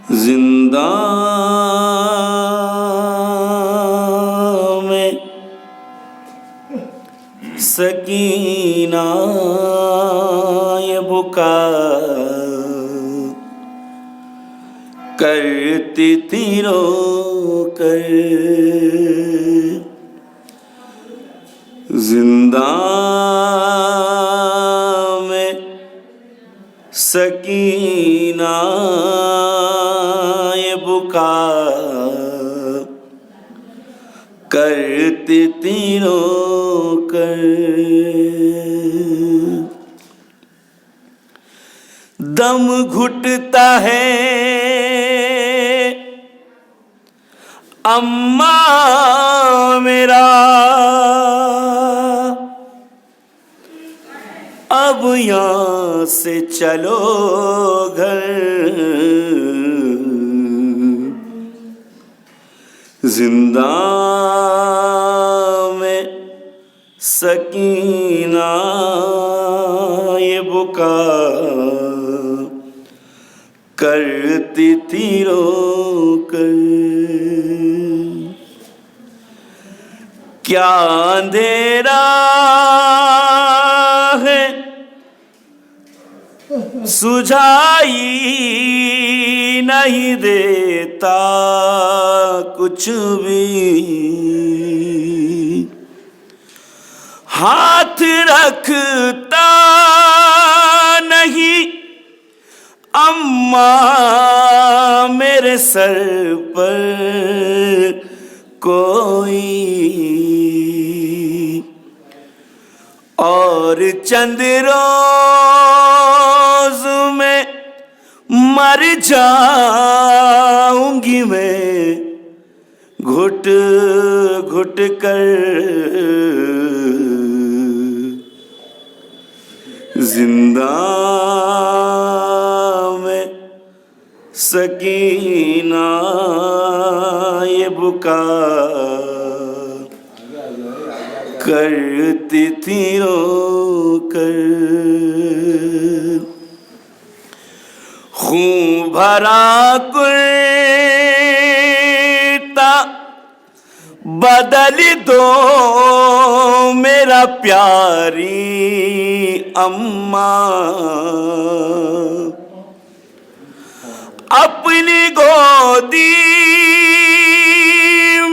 زندہ میں سکینہ یہ بکا کرتی تھی رو کر، زندہ میں سکینہ یہ بکا کرتی تھی رو کر، دم گھٹتا ہے اماں میرا، اب یہاں سے چلو گھر، زندہ میں سکینہ یہ بکا کرتی تھی رو کر، کیا اندھیرا ہے سجھائی نہیں دیتا کچھ بھی، ہاتھ رکھتا نہیں اماں میرے سر پر کوئی، اور چند روز میں مر جاؤں گی میں گھٹ گھٹ کر، زندہ میں سکینہ یہ بکا کرتی تھی رو کر، خون بھرا کرتا بدل دو میرا پیاری اماں، اپنی گودی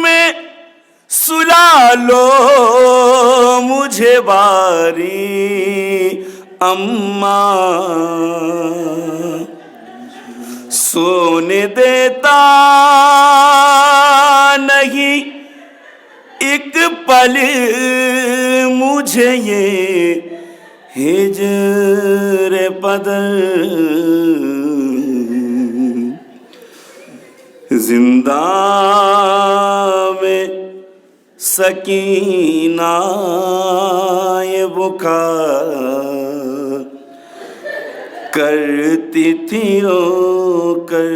میں سلا لو مجھے باری اماں، سونے دیتا نہیں ایک پل مجھے یہ ہجر بدر، زندہ میں سکینہ یہ بکا کرتی تھی رو کر،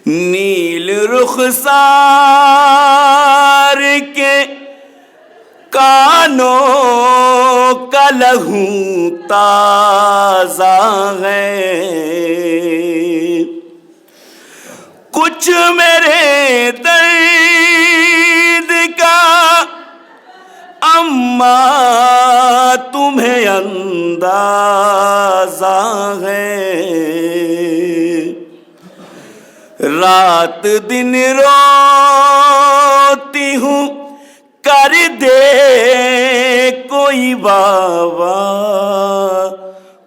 نیل رخسار کے کانوں کا لہو تازہ ہے، کچھ میرے درد کا اماں تمہیں اندازہ ہے، رات دن روتی ہوں کر دے کوئی بابا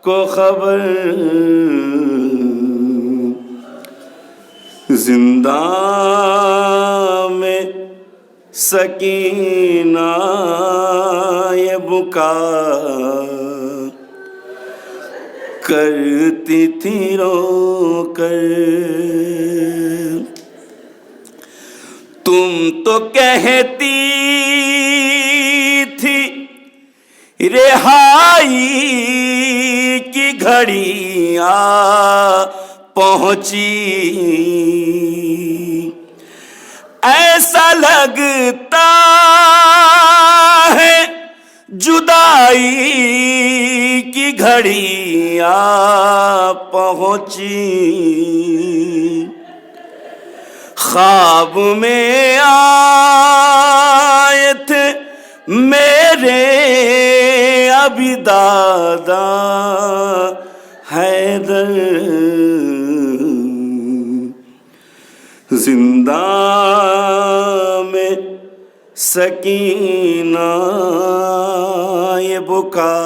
کو خبر، زندہ میں سکینہ یہ بکا کرتی تھی رو کر، تم تو کہتی تھی رہائی کی گھڑی آ پہنچی، ایسا لگتا ہے جدائی کی گھڑی آ پہنچی، خواب میں آئے تھے میرے ابھی دادا حیدر، زنداں میں سکینہ یہ بکا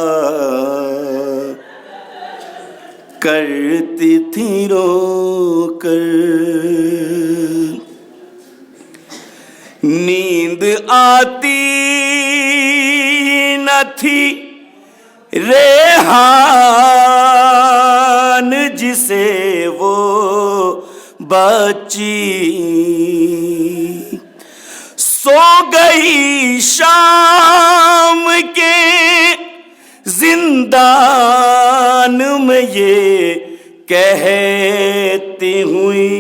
کرتی تھی رو کر، نیند آتی نہ تھی ریحان جسے وہ بچی، سو گئی شام کے زندان میں یہ کہتی ہوئی،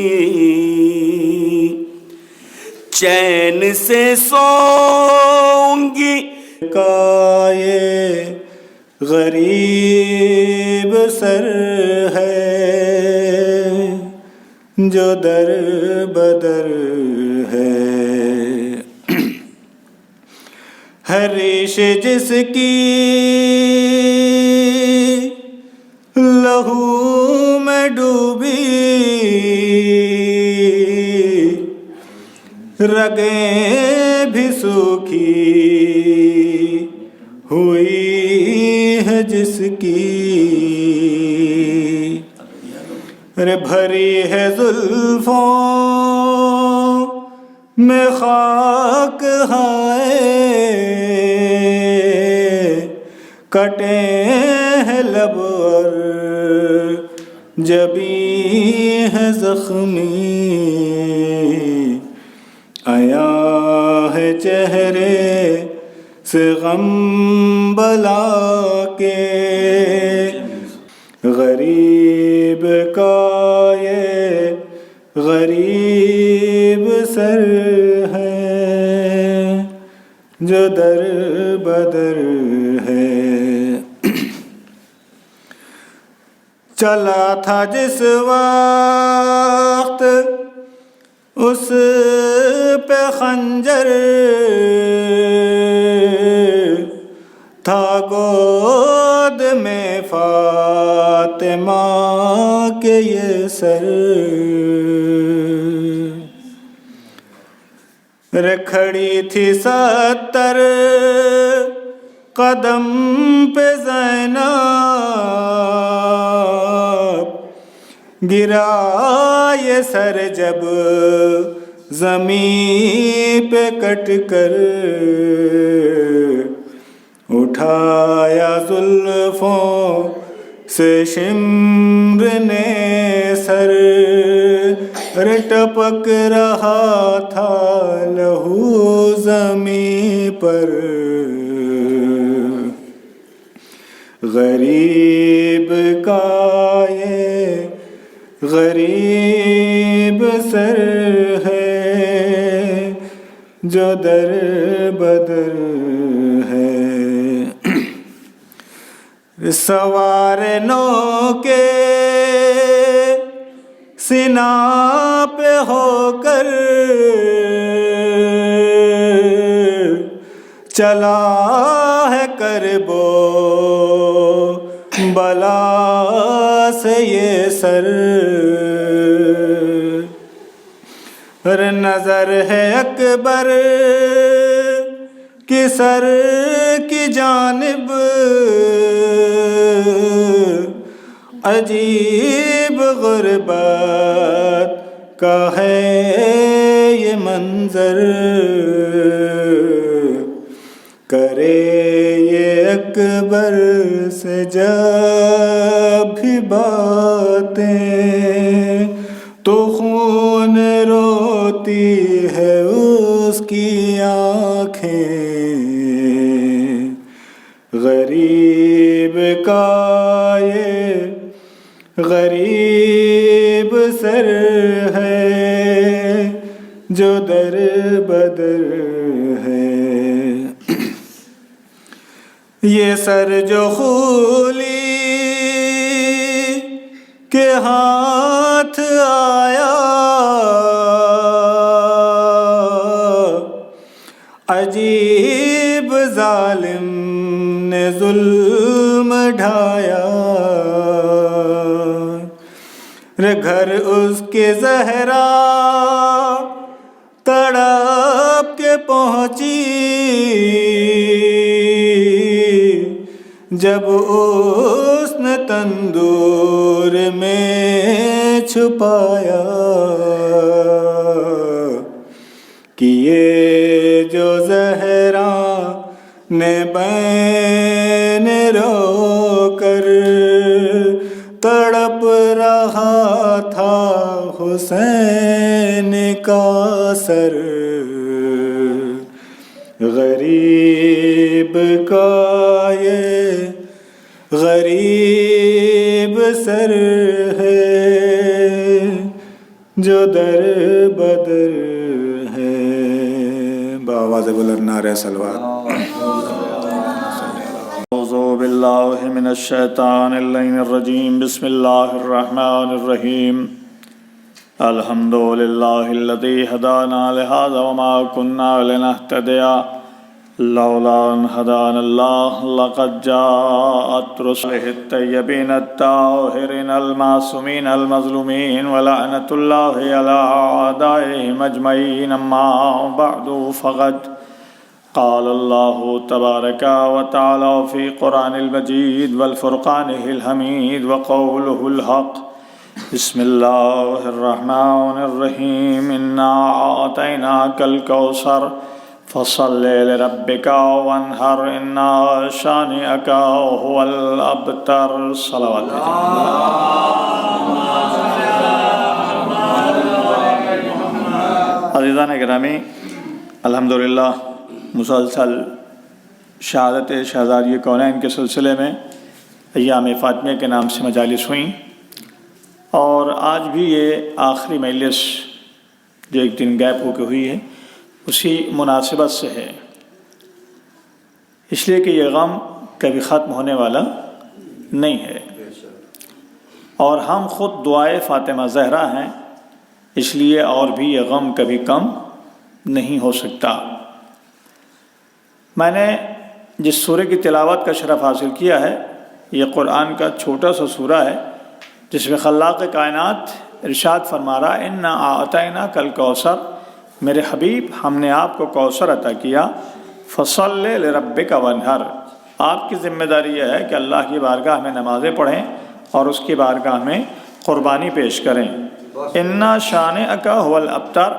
چین سے سوں گی کا یہ غریب سر ہے جو در بدر ہے، ہر ریش جس کی لہو میں ڈوبی، رگیں بھی سوکھی ہوئی ہے جس کی، ارے بھری ہے زلفوں میں خاک ہائے، کٹے ہیں لب اور جبیں ہے زخمی، آیا ہے چہرے سے غم بلا کے، غریب کا یہ غریب سر ہے جو در بدر ہے، چلا تھا جس وقت اس پہ خنجر، تھا گود میں فاطمہ کے یہ سر، کھڑی تھی 70 قدم پہ زینب، گرا یہ سر جب زمین پہ کٹ کر، اٹھایا زلفوں سے شمر نے سر، ٹپک رہا تھا لہو زمین پر، غریب کا یہ غریب سر ہے جو در بدر ہے، سوار نو کے سینہ پہ ہو کر چلا ہے کربو بلا سے یہ سر، ہر نظر ہے اکبر کی سر کی جانب، عجیب غربت کا ہے یہ منظر، کرے یہ اکبر سے جب بھی باتیں تو خون روتی ہے اس کی آنکھیں، غریب کا یہ غریب سر ہے جو در بدر ہے، یہ سر جو خولی کے ہاتھ آیا، عجیب ظالم نے ظلم ڈھایا، گھر اس کے زہرا تڑپ کے پہنچی، جب اس نے تندور میں چھپایا، کہ یہ جو زہرا نے بین رو کر تڑپ رہا تھا حسین کا سر، غریب کا یہ غریب سر ہے جو در بدر ہے۔ بآواز بلند نعرہ صلوات۔ اعوذ باللہ من الشیطان اللعین الرجیم، بسم اللہ الرحمن الرحیم۔ الحمد للہ الذی ہدانا لہذا وما كنا لنہتدی لولا ان ہدانا اللہ، لقد جاءت رسلہ الطیبین الطاہرین المعصومین المظلومین ولعنۃ اللہ علی اعدائہم اجمعین، اما بعد فقد قال اللہ تبارک و تعالی فی قرآن المجید والفرقان الحمید وقولہ الحق۔ بسم اللہ الرحمن الرحیم، انا اعطیناک الکوثر فصل لربک وانحر، انا شانئک هو الابتر۔ صلوات۔ عزیزان گرامی، الحمدللہ مسلسل شہادت شہزادی کونین کے سلسلے میں ایام فاطمیہ کے نام سے مجالس ہوئیں، اور آج بھی یہ آخری مجلس جو ایک دن گیپ ہو کے ہوئی ہے اسی مناسبت سے ہے، اس لیے کہ یہ غم کبھی ختم ہونے والا نہیں ہے، اور ہم خود دعائے فاطمہ زہرا ہیں، اس لیے اور بھی یہ غم کبھی کم نہیں ہو سکتا۔ میں نے جس سورہ کی تلاوت کا شرف حاصل کیا ہے، یہ قرآن کا چھوٹا سا سورہ ہے جس میں خلاق کائنات ارشاد فرما رہا، انا اعطیناک الکوثر، میرے حبیب ہم نے آپ کو کوثر عطا کیا، فصل لربک وانحر، آپ کی ذمہ داری یہ ہے کہ اللہ کی بارگاہ میں نمازیں پڑھیں اور اس کی بارگاہ میں قربانی پیش کریں۔ انا شانئک هو الابتر،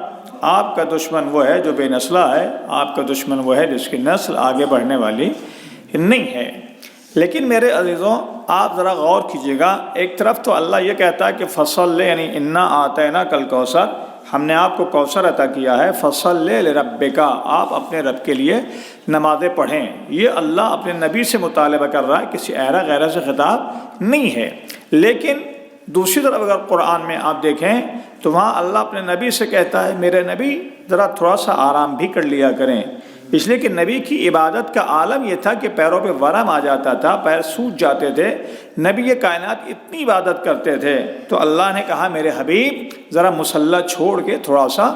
آپ کا دشمن وہ ہے جو بے نسلہ ہے، آپ کا دشمن وہ ہے جس کی نسل آگے بڑھنے والی نہیں ہے۔ لیکن میرے عزیزوں، آپ ذرا غور کیجئے گا، ایک طرف تو اللہ یہ کہتا ہے کہ فصل، یعنی انا اعطیناک الکوثر، ہم نے آپ کو کوثر عطا کیا ہے، فصل لربک، آپ اپنے رب کے لیے نمازیں پڑھیں۔ یہ اللہ اپنے نبی سے مطالبہ کر رہا ہے، کسی ایرا غیرہ سے خطاب نہیں ہے۔ لیکن دوسری طرف اگر قرآن میں آپ دیکھیں تو وہاں اللہ اپنے نبی سے کہتا ہے، میرے نبی ذرا تھوڑا سا آرام بھی کر لیا کریں، اس لیے کہ نبی کی عبادت کا عالم یہ تھا کہ پیروں پہ ورم آ جاتا تھا، پیر سوج جاتے تھے، نبی یہ کائنات اتنی عبادت کرتے تھے، تو اللہ نے کہا میرے حبیب ذرا مصلی چھوڑ کے تھوڑا سا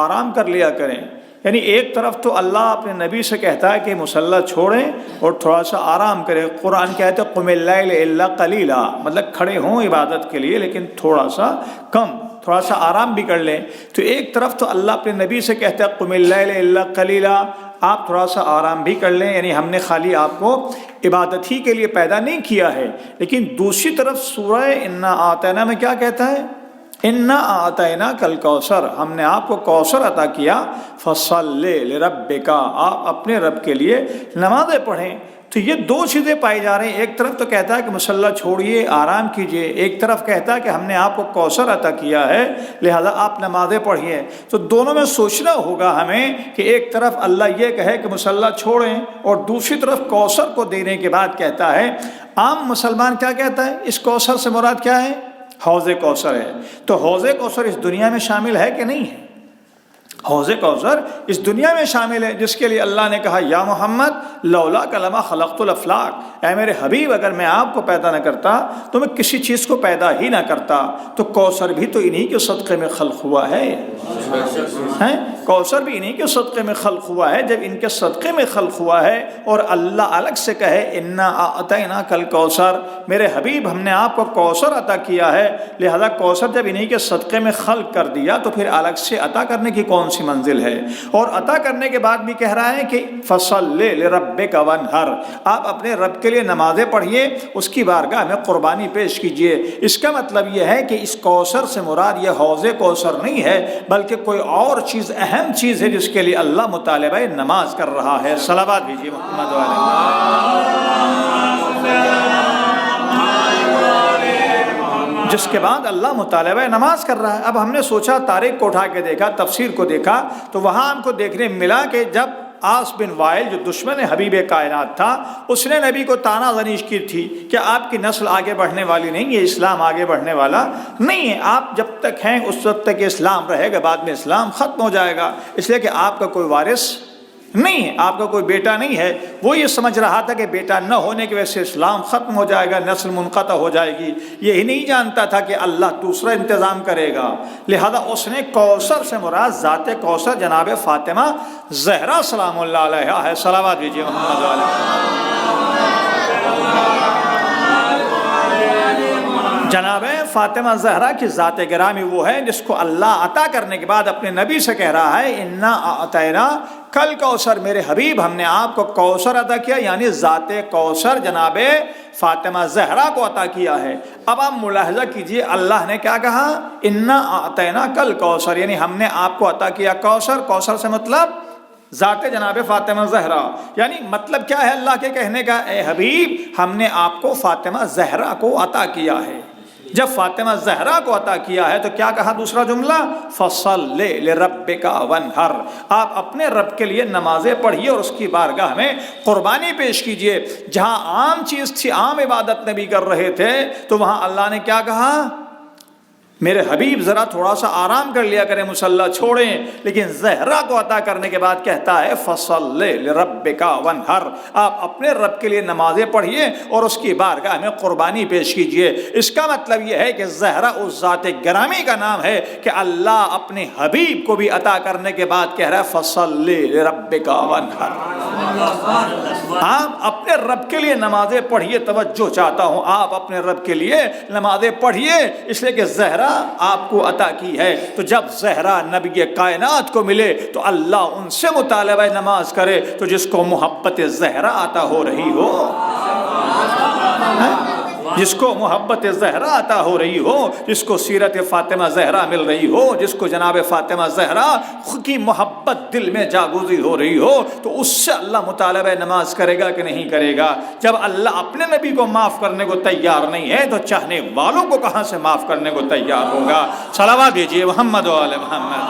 آرام کر لیا کریں۔ یعنی ایک طرف تو اللہ اپنے نبی سے کہتا ہے کہ مصلی چھوڑیں اور تھوڑا سا آرام کریں، قرآن کہتے ہیں قم اللیل الا قلیلا، مطلب کھڑے ہوں عبادت کے لیے لیکن تھوڑا سا کم، تھوڑا سا آرام بھی کر لیں۔ تو ایک طرف تو اللہ اپنے نبی سے کہتا ہے قم اللیل الا قلیلا، آپ تھوڑا سا آرام بھی کر لیں، یعنی ہم نے خالی آپ کو عبادت ہی کے لیے پیدا نہیں کیا ہے۔ لیکن دوسری طرف سورہ انا اعطینا میں کیا کہتا ہے؟ انا اعطیناک الکوثر، ہم نے آپ کو کوثر عطا کیا، فصل لربک، آپ اپنے رب کے لیے نمازیں پڑھیں۔ تو یہ دو چیزیں پائی جا رہی ہیں، ایک طرف تو کہتا ہے کہ مصلی چھوڑیے آرام کیجئے، ایک طرف کہتا ہے کہ ہم نے آپ کو کوثر عطا کیا ہے لہذا آپ نمازیں پڑھیے۔ تو دونوں میں سوچنا ہوگا ہمیں کہ ایک طرف اللہ یہ کہے کہ مصلی چھوڑیں اور دوسری طرف کوثر کو دینے کے بعد کہتا ہے، عام مسلمان کیا کہتا ہے؟ اس کوثر سے مراد کیا ہے؟ حوض کوثر ہے۔ تو حوض کوثر اس دنیا میں شامل ہے کہ نہیں ہے؟ حوض کوثر اس دنیا میں شامل ہے، جس کے لیے اللہ نے کہا یا محمد لولا کلمہ خلقت الافلاق، اے میرے حبیب اگر میں آپ کو پیدا نہ کرتا تو میں کسی چیز کو پیدا ہی نہ کرتا۔ تو کوثر بھی تو انہی کے صدقے میں خلق ہوا ہے، کوثر بھی انہی کے صدقے میں خلق ہوا ہے۔ جب ان کے صدقے میں خلق ہوا ہے اور اللہ الگ سے کہے انا اعطیناک الکوثر، میرے حبیب ہم نے آپ کو کوثر عطا کیا ہے، لہذا کوثر جب انہی کے صدقے میں خلق کر دیا تو پھر الگ سے عطا کرنے کی کون سی منزل ہے؟ اور عطا کرنے کے بعد بھی کہہ رہا ہے کہ فصل لربک وانحر، آپ اپنے رب کے لیے نمازیں پڑھیے، اس کی بارگاہ میں قربانی پیش کیجئے۔ اس کا مطلب یہ ہے کہ اس کوثر سے مراد یہ حوض کوثر نہیں ہے، بلکہ کوئی اور چیز اہم چیز ہے جس کے لیے اللہ مطالبہ نماز کر رہا ہے۔ صلوات بھیجیے محمد جس کے بعد اللہ مطالبہ نماز کر رہا ہے۔ اب ہم نے سوچا تاریخ کو اٹھا کے دیکھا، تفسیر کو دیکھا تو وہاں ہم کو دیکھنے ملا کہ جب عاص بن وائل جو دشمن حبیب کائنات تھا، اس نے نبی کو طعنہ زنیش کی تھی کہ آپ کی نسل آگے بڑھنے والی نہیں ہے، اسلام آگے بڑھنے والا نہیں ہے، آپ جب تک ہیں اس وقت تک اسلام رہے گا، بعد میں اسلام ختم ہو جائے گا، اس لیے کہ آپ کا کوئی وارث نہیں ہے، آپ کا کوئی بیٹا نہیں ہے۔ وہ یہ سمجھ رہا تھا کہ بیٹا نہ ہونے کی وجہ سے اسلام ختم ہو جائے گا، نسل منقطع ہو جائے گی، یہی نہیں جانتا تھا کہ اللہ دوسرا انتظام کرے گا۔ لہذا اس نے کوثر سے مراد ذات کوثر جناب فاطمہ زہرا سلام اللہ علیہا ہے۔ صلوات بھیجیے محمد علیہ۔ جناب فاطمہ زہرا کی ذات گرامی وہ ہے جس کو اللہ عطا کرنے کے بعد اپنے نبی سے کہہ رہا ہے انا اعطینا کل کوثر، میرے حبیب ہم نے آپ کو کوثر عطا کیا، یعنی ذات کوثر جناب فاطمہ زہرا کو عطا کیا ہے۔ اب آپ ملاحظہ کیجئے اللہ نے کیا کہا، انا اعطینا کل کوثر، یعنی ہم نے آپ کو عطا کیا کوثر۔ کوثر سے مطلب ذات جناب فاطمہ زہرا، یعنی مطلب کیا ہے اللہ کے کہنے کا، اے حبیب ہم نے آپ کو فاطمہ زہرا کو عطا کیا ہے۔ جب فاطمہ زہرا کو عطا کیا ہے تو کیا کہا دوسرا جملہ، فصل لربک وانحر، آپ اپنے رب کے لیے نمازیں پڑھیے اور اس کی بارگاہ میں قربانی پیش کیجئے۔ جہاں عام چیز تھی، عام عبادت نبی کر رہے تھے، تو وہاں اللہ نے کیا کہا، میرے حبیب ذرا تھوڑا سا آرام کر لیا کریں، مصلی چھوڑیں، لیکن زہرا کو عطا کرنے کے بعد کہتا ہے فصل لربک وانحر، آپ اپنے رب کے لیے نمازیں پڑھیے اور اس کی بارگاہ میں قربانی پیش کیجئے۔ اس کا مطلب یہ ہے کہ زہرا اس ذات گرامی کا نام ہے کہ اللہ اپنے حبیب کو بھی عطا کرنے کے بعد کہہ رہا ہے فصل لربک وانحر، آپ اپنے رب کے لیے نمازیں پڑھیے۔ توجہ چاہتا ہوں، آپ اپنے رب کے لیے نمازیں پڑھیے، اس لیے کہ زہرا آپ کو عطا کی ہے۔ تو جب زہرا نبی کائنات کو ملے تو اللہ ان سے مطالبہ نماز کرے، تو جس کو محبت زہرا عطا ہو رہی ہو، جس کو محبت زہرا عطا ہو رہی ہو، جس کو سیرت فاطمہ زہرا مل رہی ہو، جس کو جناب فاطمہ زہرا کی محبت دل میں جاگزی ہو رہی ہو، تو اس سے اللہ مطالبہ نماز کرے گا کہ نہیں کرے گا؟ جب اللہ اپنے نبی کو معاف کرنے کو تیار نہیں ہے تو چاہنے والوں کو کہاں سے معاف کرنے کو تیار ہوگا؟ صلوات بھیجیے محمد و آل محمد۔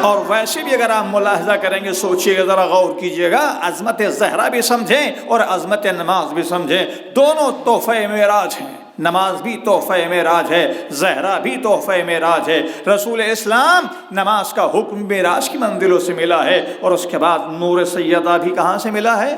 اور ویسے بھی اگر آپ ملاحظہ کریں گے، سوچئے گا، ذرا غور کیجئے گا، عظمت زہرا بھی سمجھیں اور عظمت نماز بھی سمجھیں، دونوں تحفہ معراج ہیں۔ نماز بھی تحفہ معراج ہے، زہرا بھی تحفہ معراج ہے۔ رسول اسلام نماز کا حکم معراج کی منزلوں سے ملا ہے، اور اس کے بعد نور سیدہ بھی کہاں سے ملا ہے؟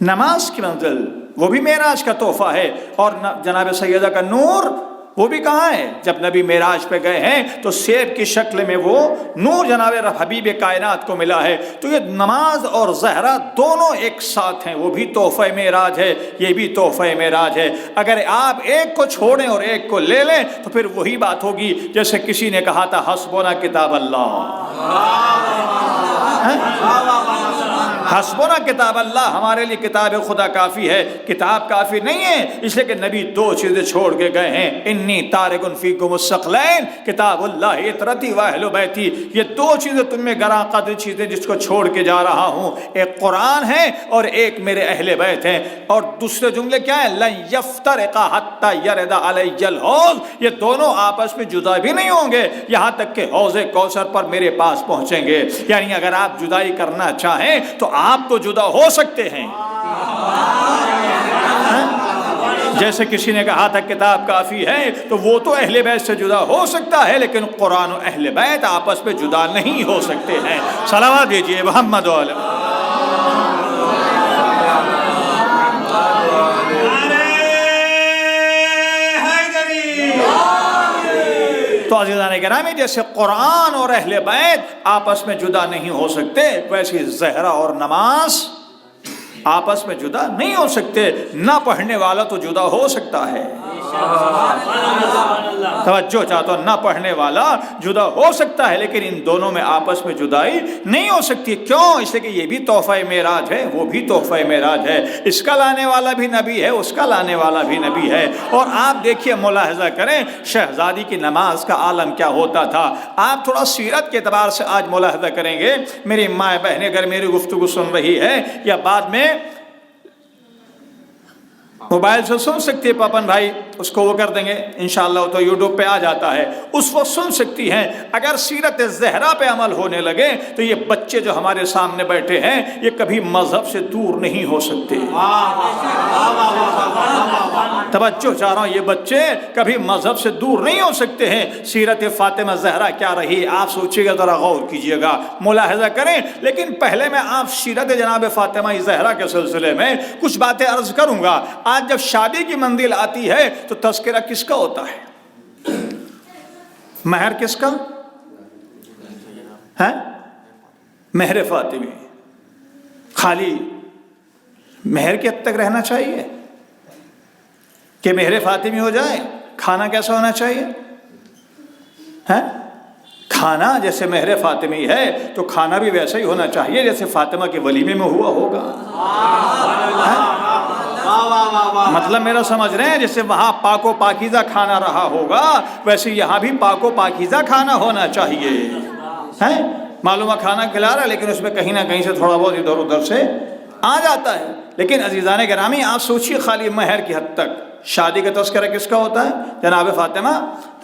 نماز کی منزل، وہ بھی معراج کا تحفہ ہے، اور جناب سیدہ کا نور وہ بھی کہاں ہے؟ جب نبی معراج پہ گئے ہیں تو سیب کی شکل میں وہ نور جناب حبیب کائنات کو ملا ہے۔ تو یہ نماز اور زہرا دونوں ایک ساتھ ہیں، وہ بھی تحفہ معراج ہے، یہ بھی تحفہ معراج ہے۔ اگر آپ ایک کو چھوڑیں اور ایک کو لے لیں تو پھر وہی بات ہوگی جیسے کسی نے کہا تھا حسبنا کتاب اللہ، حسبنا کتاب اللہ، ہمارے لیے کتاب خدا کافی ہے۔ کتاب کافی نہیں ہے، اس لیے کہ نبی دو چیزیں چھوڑ کے گئے ہیں، انی تارک فیکم الثقلین، کتاب اللہ اطرتی و اہل بیتی، یہ دو چیزیں تم میں گراں قدر چیزیں جس کو چھوڑ کے جا رہا ہوں، ایک قرآن ہے اور ایک میرے اہل بیت ہیں۔ اور دوسرے جملے کیا ہے؟ لن یفترقا حتی یرد علی الحوض، یہ دونوں آپس میں جدا بھی نہیں ہوں گے یہاں تک کہ حوض کوثر پر میرے پاس پہنچیں گے۔ یعنی اگر آپ جدائی کرنا چاہیں تو آپ تو جدا ہو سکتے ہیں، جیسے کسی نے کہا تھا کتاب کافی ہے، تو وہ تو اہل بیت سے جدا ہو سکتا ہے، لیکن قرآن و اہل بیت آپس میں جدا نہیں ہو سکتے ہیں۔ صلوات دیجئے محمد علیہ۔ تو عزیزان گرامی، جیسے قرآن اور اہل بیت آپس میں جدا نہیں ہو سکتے، ویسے زہرا اور نماز آپس میں جدا نہیں ہو سکتے۔ نہ پڑھنے والا تو جدا ہو سکتا ہے، توجہ چاہتا ہوں، نہ پڑھنے والا جدا ہو سکتا ہے، لیکن ان دونوں میں آپس میں جدائی نہیں ہو سکتی۔ کیوں؟ اس لیے کہ یہ بھی تحفہ معراج ہے، وہ بھی تحفہ معراج ہے، اس کا لانے والا بھی نبی ہے، اس کا لانے والا بھی نبی ہے۔ اور آپ دیکھیے، ملاحظہ کریں شہزادی کی نماز کا عالم کیا ہوتا تھا۔ آپ تھوڑا سیرت کے اعتبار سے آج ملاحظہ کریں گے، میری ماں بہنیں اگر میری گفتگو سن رہی ہے یا بعد میں موبائل سے سن سکتی ہے، پاپن بھائی اس کو وہ کر دیں گے انشاءاللہ، تو یوٹیوب پہ آ جاتا ہے، اس وقت سن سکتی ہیں۔ اگر سیرت زہرا پہ عمل ہونے لگے تو یہ بچے جو ہمارے سامنے بیٹھے ہیں یہ کبھی مذہب سے دور نہیں ہو سکتے۔ توجہ چاہ رہا ہوں، یہ بچے کبھی مذہب سے دور نہیں ہو سکتے ہیں۔ سیرت فاطمہ زہرا کیا رہی آپ سوچیے گا، ذرا غور کیجیے گا، ملاحظہ کریں۔ لیکن پہلے میں آپ سیرت جناب فاطمہ زہرا کے سلسلے میں کچھ باتیں عرض کروں گا۔ آج جب شادی کی منزل آتی ہے تو تذکرہ کس کا ہوتا ہے؟ مہر کس کا ہے؟ مہر فاطمی۔ خالی مہر کے حد تک رہنا چاہیے کہ مہر فاطمی ہو جائے؟ کھانا کیسا ہونا چاہیے ہے؟ کھانا جیسے مہر فاطمی ہے تو کھانا بھی ویسا ہی ہونا چاہیے جیسے فاطمہ کے ولیمے میں ہوا ہوگا۔ مطلب میرا سمجھ رہے ہیں، جیسے وہاں پاک و پاکیزہ کھانا رہا ہوگا ویسے یہاں بھی پاک و پاکیزہ کھانا ہونا چاہیے۔ معلوم ہے کھانا کھلا رہا ہے لیکن اس میں کہیں نہ کہیں سے تھوڑا بہت ادھر ادھر سے آ جاتا ہے۔ لیکن عزیزان گرامی آپ سوچئے، خالی مہر کی حد تک شادی کا تذکرہ کس کا ہوتا ہے؟ جناب فاطمہ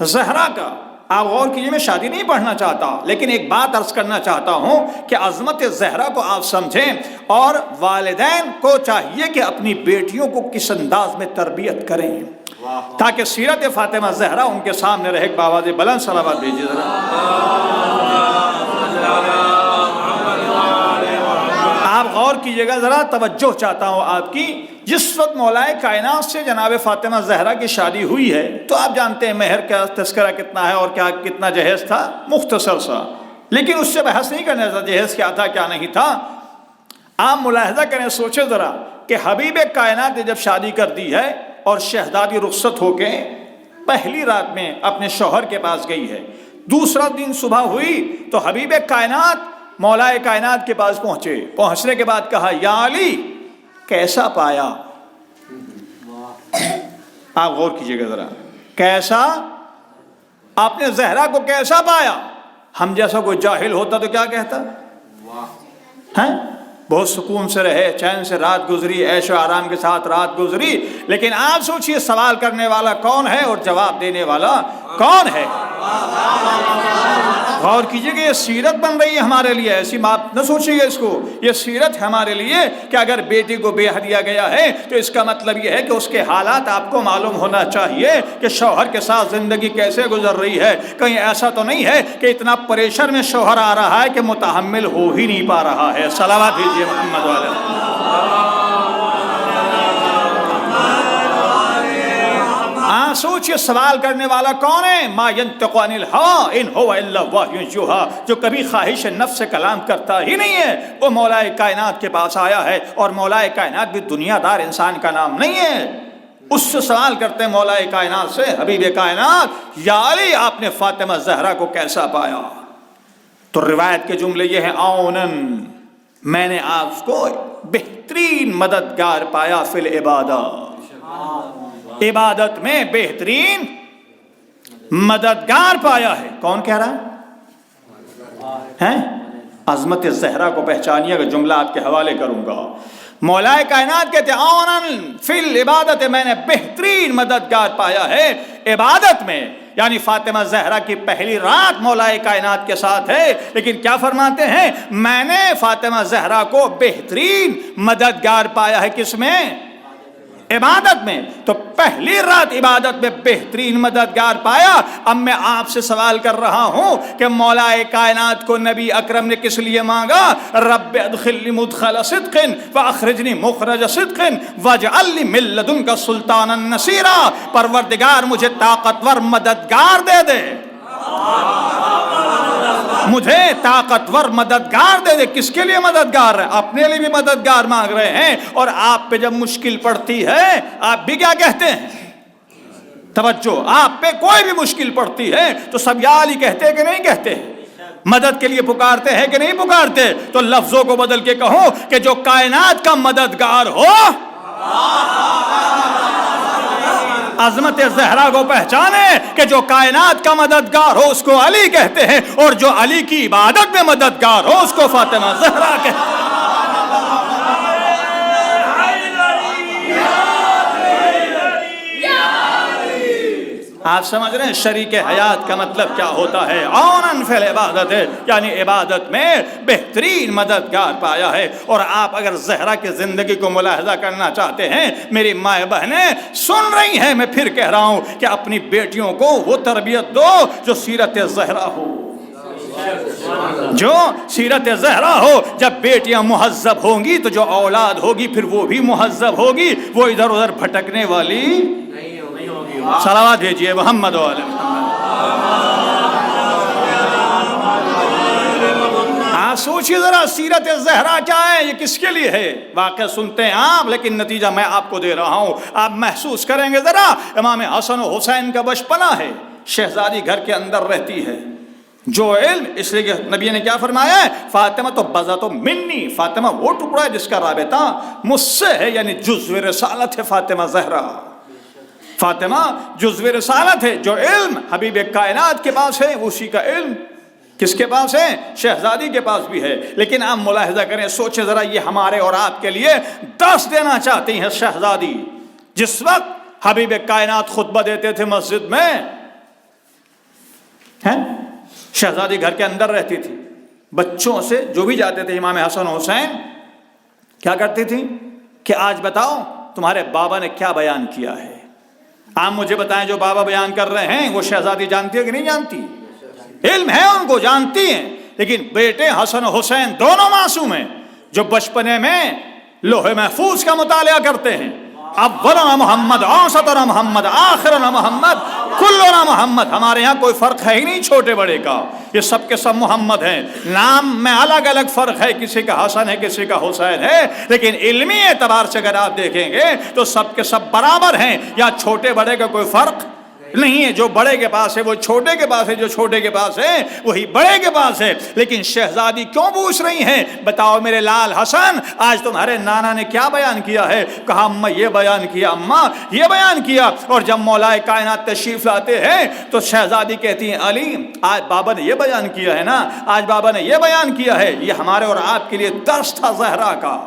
زہرا کا۔ آپ غور کیجئے، میں شادی نہیں پڑھنا چاہتا لیکن ایک بات عرض کرنا چاہتا ہوں کہ عظمت زہرا کو آپ سمجھیں، اور والدین کو چاہیے کہ اپنی بیٹیوں کو کس انداز میں تربیت کریں تاکہ سیرت فاطمہ زہرا ان کے سامنے رہے۔ بآواز بلند صلوات بھیجیے ذرا۔ آپ غور کیجئے گا، ذرا توجہ چاہتا ہوں آپ کی۔ جس وقت مولائے کائنات سے جناب فاطمہ زہرا کی شادی ہوئی ہے تو آپ جانتے ہیں مہر کا تذکرہ کتنا ہے اور کیا کتنا جہیز تھا، مختصر سا، لیکن اس سے بحث نہیں کرنے تھا جہیز کیا تھا کیا نہیں تھا۔ آپ ملاحظہ کریں، سوچیں ذرا کہ حبیب کائنات نے جب شادی کر دی ہے اور شہزادی رخصت ہو کے پہلی رات میں اپنے شوہر کے پاس گئی ہے، دوسرا دن صبح ہوئی تو حبیب کائنات مولائے کائنات کے پاس پہنچے۔ پہنچنے کے بعد کہا یا علی کیسا پایا؟ آپ غور کیجئے گا ذرا، کیسا؟ آپ نے زہرا کو کیسا پایا؟ ہم جیسا کوئی جاہل ہوتا تو کیا کہتا ہے؟ بہت سکون سے رہے، چین سے رات گزری، عیش و آرام کے ساتھ رات گزری، لیکن آپ سوچئے سوال کرنے والا کون ہے اور جواب دینے والا کون ہے؟ غور کیجئے کہ یہ سیرت بن رہی ہے ہمارے لیے، ایسی بات نہ سوچیے اس کو، یہ سیرت ہے ہمارے لیے کہ اگر بیٹی کو بیاہ دیا گیا ہے تو اس کا مطلب یہ ہے کہ اس کے حالات آپ کو معلوم ہونا چاہیے کہ شوہر کے ساتھ زندگی کیسے گزر رہی ہے۔ کہیں ایسا تو نہیں ہے کہ اتنا پریشر میں شوہر آ رہا ہے کہ متحمل ہو ہی نہیں پا رہا ہے۔ صلوات بھیجیے محمد علیہ۔ سوچئے سوال کرنے والا کون ہے؟ ما ینطق عن الہوی ان هو الا وحی یوحی، جو کبھی خواہش نفس سے کلام کرتا ہی نہیں ہے، وہ مولائے کائنات کے پاس آیا ہے، اور مولائے کائنات بھی دنیا دار انسان کا نام نہیں ہے۔ اس سے سوال کرتے ہیں مولائے کائنات سے، حبیب کائنات یا علی آپ نے فاطمہ زہرا کو کیسا پایا؟ تو روایت کے جملے یہ ہیں، اونن میں نے آپ کو بہترین مددگار پایا فی العبادہ، عبادت میں بہترین مددگار پایا ہے۔ کون کہہ رہا ہے؟ عظمت زہرا کو پہچانیے گا، جملہ آپ کے حوالے کروں گا۔ مولائے کائنات کہتے ہیں اونن فی العبادت، میں نے بہترین مددگار پایا ہے عبادت میں، یعنی فاطمہ زہرا کی پہلی رات مولائے کائنات کے ساتھ ہے، لیکن کیا فرماتے ہیں؟ میں نے فاطمہ زہرا کو بہترین مددگار پایا ہے، کس میں؟ عبادت میں تو پہلی رات عبادت میں بہترین مددگار پایا. اب میں آپ سے سوال کر رہا ہوں کہ مولا کائنات کو نبی اکرم نے کس لیے مانگا؟ رب ادخلنی مدخل صدق واخرجنی مخرج صدق واجعل لی من لدنک سلطانا نصیرا. پروردگار مجھے طاقتور مددگار دے دے، مجھے طاقتور مددگار دے دے. کس کے لیے مددگار ہے؟ اپنے لیے بھی مددگار مانگ رہے ہیں. اور آپ پہ جب مشکل پڑتی ہے آپ بھی کیا کہتے ہیں؟ توجہ، آپ پہ کوئی بھی مشکل پڑتی ہے تو سب یا علی کہتے کہ نہیں کہتے؟ مدد کے لیے پکارتے ہیں کہ نہیں پکارتے؟ تو لفظوں کو بدل کے کہو کہ جو کائنات کا مددگار ہو، عظمت زہرا کو پہچانے کہ جو کائنات کا مددگار ہو اس کو علی کہتے ہیں، اور جو علی کی عبادت میں مددگار ہو اس کو فاطمہ زہرا کہتے ہیں. آپ سمجھ رہے ہیں شریک حیات کا مطلب کیا ہوتا ہے؟ عوناً فی العبادت ہے، یعنی عبادت میں بہترین مددگار پایا ہے. اور آپ اگر زہرا کی زندگی کو ملاحظہ کرنا چاہتے ہیں، میری مائیں بہنیں سن رہی ہیں، میں پھر کہہ رہا ہوں کہ اپنی بیٹیوں کو وہ تربیت دو جو سیرت زہرا ہو، جو سیرت زہرا ہو. جب بیٹیاں مہذب ہوں گی تو جو اولاد ہوگی پھر وہ بھی مہذب ہوگی، وہ ادھر ادھر بھٹکنے والی. صلوات بھیجیے محمد و آل محمد. آپ سوچیے ذرا سیرت زہرا کیا ہے، یہ کس کے لیے ہے؟ واقعہ سنتے ہیں آپ، لیکن نتیجہ میں آپ کو دے رہا ہوں. آپ محسوس کریں گے ذرا. امام حسن و حسین کا بچپنا ہے، شہزادی گھر کے اندر رہتی ہے. جو علم، اس لیے کہ نبی نے کیا فرمایا ہے؟ فاطمہ تو بذات منی، فاطمہ وہ ٹکڑا ہے جس کا رابطہ مجھ سے ہے، یعنی جزو رسالت ہے فاطمہ زہرا. فاطمہ جزو رسالت ہے. جو علم حبیب کائنات کے پاس ہے اسی کا علم کس کے پاس ہے؟ شہزادی کے پاس بھی ہے. لیکن آپ ملاحظہ کریں، سوچیں ذرا، یہ ہمارے اور آپ کے لیے درس دینا چاہتی ہیں شہزادی. جس وقت حبیب کائنات خطبہ دیتے تھے مسجد میں، شہزادی گھر کے اندر رہتی تھی. بچوں سے جو بھی جاتے تھے امام حسن و حسین کیا کرتی تھی کہ آج بتاؤ تمہارے بابا نے کیا بیان کیا ہے. آپ مجھے بتائیں جو بابا بیان کر رہے ہیں وہ شہزادی جانتی ہے کہ نہیں جانتی؟ علم ہے ان کو، جانتی ہیں. لیکن بیٹے حسن و حسین دونوں معصوم ہیں جو بچپنے میں لوح محفوظ کا مطالعہ کرتے ہیں. اولنا محمد، اوسطنا محمد، آخرنا محمد، کلنا محمد. ہمارے ہاں کوئی فرق ہے ہی نہیں چھوٹے بڑے کا، یہ سب کے سب محمد ہیں. نام میں الگ الگ فرق ہے، کسی کا حسن ہے کسی کا حسین ہے، لیکن علمی اعتبار سے اگر آپ دیکھیں گے تو سب کے سب برابر ہیں. یا چھوٹے بڑے کا کوئی فرق نہیں ہے. جو بڑے کے پاس ہے وہ چھوٹے کے پاس ہے، جو چھوٹے کے پاس ہے وہی بڑے کے پاس ہے. لیکن شہزادی کیوں پوچھ رہی ہیں؟ بتاؤ میرے لال حسن، آج تمہارے نانا نے کیا بیان کیا ہے؟ کہا اماں یہ بیان کیا، اماں یہ بیان کیا. اور جب مولا کائنات تشریف لاتے ہیں تو شہزادی کہتی ہیں علی آج بابا نے یہ بیان کیا ہے نا، آج بابا نے یہ بیان کیا ہے. یہ ہمارے اور آپ کے لیے درس تھا زہرا کا.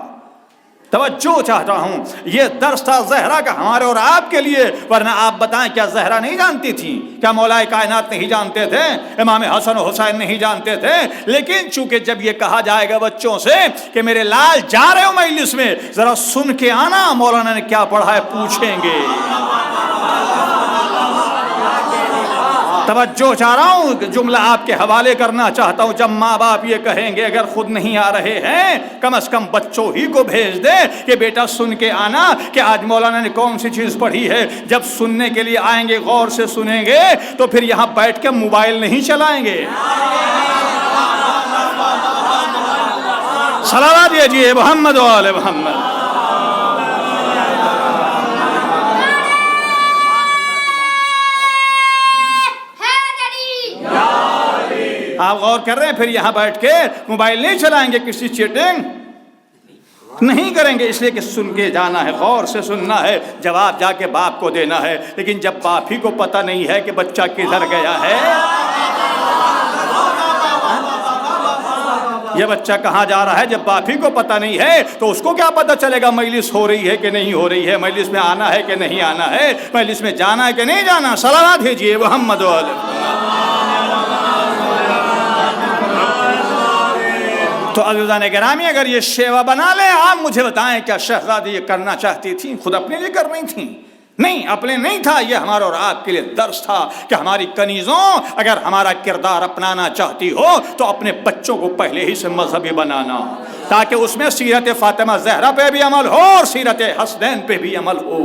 توجہ چاہتا ہوں، یہ درس تھا زہرا کا ہمارے اور آپ کے لیے. ورنہ آپ بتائیں کیا زہرا نہیں جانتی تھی؟ کیا مولا کائنات نہیں جانتے تھے؟ امام حسن و حسین نہیں جانتے تھے؟ لیکن چونکہ جب یہ کہا جائے گا بچوں سے کہ میرے لال جا رہے ہو مجلس میں، ذرا سن کے آنا مولانا نے کیا پڑھا ہے، پوچھیں گے. توجہ چاہ رہا ہوں، جملہ آپ کے حوالے کرنا چاہتا ہوں. جب ماں باپ یہ کہیں گے اگر خود نہیں آ رہے ہیں کم از کم بچوں ہی کو بھیج دے کہ بیٹا سن کے آنا کہ آج مولانا نے کون سی چیز پڑھی ہے. جب سننے کے لیے آئیں گے غور سے سنیں گے تو پھر یہاں بیٹھ کے موبائل نہیں چلائیں گے. صلوات بھیجیے محمد و آل محمد. آپ غور کر رہے ہیں؟ پھر یہاں بیٹھ کے موبائل نہیں چلائیں گے، کسی چیٹنگ نہیں کریں گے. اس لیے کہ سن کے جانا ہے، غور سے سننا ہے، جواب جا کے باپ کو دینا ہے. لیکن جب باپ ہی کو پتہ نہیں ہے کہ بچہ کدھر گیا ہے، یہ بچہ کہاں جا رہا ہے، جب باپ ہی کو پتہ نہیں ہے تو اس کو کیا پتہ چلے گا مجلس ہو رہی ہے کہ نہیں ہو رہی ہے، مجلس میں آنا ہے کہ نہیں آنا ہے، مجلس میں جانا ہے کہ نہیں جانا. صلوات بھیجیے محمد و آل محمد. تو عزیزان گرامی اگر یہ شیوا بنا لیں، آپ مجھے بتائیں کیا شہزادی یہ کرنا چاہتی تھیں؟ خود اپنے لیے کر رہی تھیں؟ نہیں، اپنے نہیں تھا، یہ ہمارا اور آپ کے لیے درس تھا کہ ہماری کنیزوں اگر ہمارا کردار اپنانا چاہتی ہو تو اپنے بچوں کو پہلے ہی سے مذہبی بنانا، تاکہ اس میں سیرت فاطمہ زہرا پہ بھی عمل ہو اور سیرت حسنین پہ بھی عمل ہو۔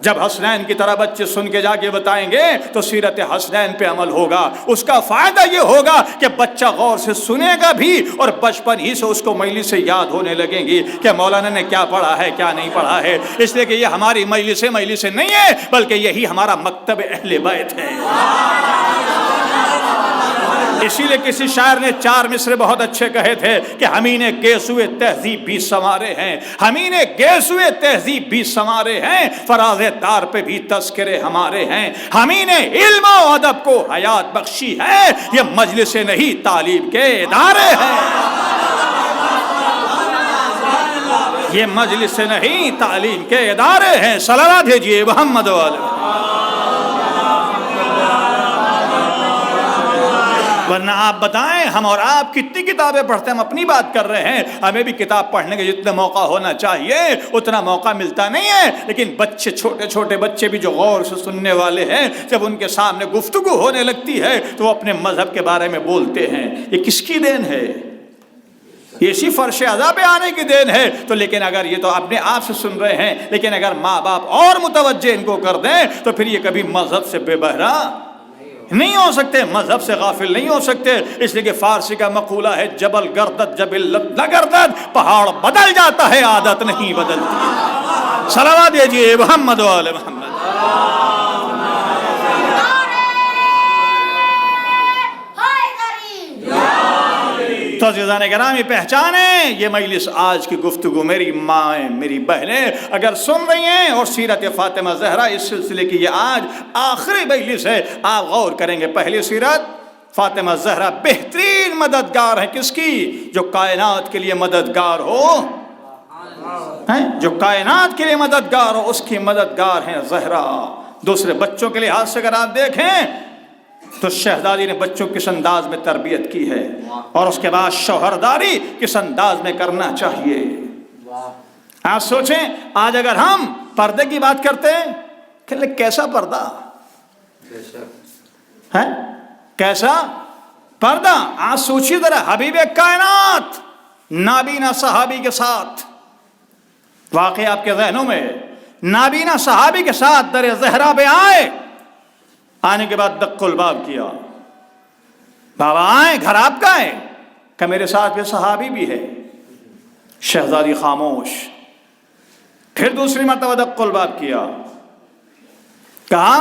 جب حسنین کی طرح بچے سن کے جا کے بتائیں گے تو سیرت حسنین پہ عمل ہوگا۔ اس کا فائدہ یہ ہوگا کہ بچہ غور سے سنے گا بھی اور بچپن ہی سے اس کو مجلس سے یاد ہونے لگیں گی کہ مولانا نے کیا پڑھا ہے کیا نہیں پڑھا ہے، اس لیے کہ یہ ہماری مجلس نہیں ہے بلکہ یہی ہمارا مکتب اہل بیت ہے۔ اسی لیے کسی شاعر نے 4 مصرے بہت اچھے کہے تھے کہ ہمیں گیسوئے تہذیب بھی سنوارے ہیں، ہمیں گیسوئے تہذیب بھی سنوارے ہیں، فراز دار پہ بھی تذکرے ہمارے ہیں، ہمیں علم و ادب کو حیات بخشی ہے، یہ مجلس نہیں تعلیم کے ادارے ہیں، یہ مجلس نہیں تعلیم کے ادارے ہیں۔ صلوات بھیجیے محمد والے۔ ورنہ آپ بتائیں ہم اور آپ کتنی کتابیں پڑھتے ہیں؟ ہم اپنی بات کر رہے ہیں، ہمیں بھی کتاب پڑھنے کے جتنا موقع ہونا چاہیے اتنا موقع ملتا نہیں ہے، لیکن بچے چھوٹے چھوٹے بچے بھی جو غور سے سننے والے ہیں، جب ان کے سامنے گفتگو ہونے لگتی ہے تو وہ اپنے مذہب کے بارے میں بولتے ہیں۔ یہ کس کی دین ہے؟ یہ اسی فرش عذاب پہ آنے کی دین ہے۔ تو لیکن اگر یہ تو اپنے آپ سے سن رہے ہیں، لیکن اگر ماں باپ اور متوجہ ان کو کر دیں تو پھر یہ کبھی مذہب سے بے بہرا نہیں ہو سکتے، مذہب سے غافل نہیں ہو سکتے۔ اس لیے کہ فارسی کا مقولہ ہے جبل گردد جب علت نہ گردد، پہاڑ بدل جاتا ہے عادت نہیں بدلتی۔ صلوات دیجیے محمد و آل محمد۔ تو عزیزان گرامی پہچانیں، یہ مجلس آج کی گفتگو میری مائیں میری بہنیں اگر سن رہی ہیں اور سیرت فاطمہ زہرا اس سلسلے کی یہ آج آخری مجلس ہے، آپ غور کریں گے پہلی سیرت فاطمہ زہرا بہترین مددگار ہے کس کی؟ جو کائنات کے لیے مددگار ہو، جو کائنات کے لیے مددگار ہو اس کی مددگار ہیں زہرا۔ دوسرے بچوں کے لحاظ سے اگر آپ دیکھیں تو شہزادی نے بچوں کس انداز میں تربیت کی ہے، اور اس کے بعد شوہرداری کس انداز میں کرنا چاہیے۔ آپ سوچیں آج اگر ہم پردے کی بات کرتے ہیں کہ کیسا پردہ ہے، کیسا پردہ؟ آج سوچیے ذرا حبیب کائنات نابینا صحابی کے ساتھ، واقعی آپ کے ذہنوں میں نابینا صحابی کے ساتھ در زہرا پہ آئے، آنے کے بعد دق الباب کیا، بابا آئیں گھر آپ کا ہے کہ میرے ساتھ بھی صحابی بھی ہے۔ شہزادی خاموش، پھر دوسری مرتبہ دق الباب کیا، کہا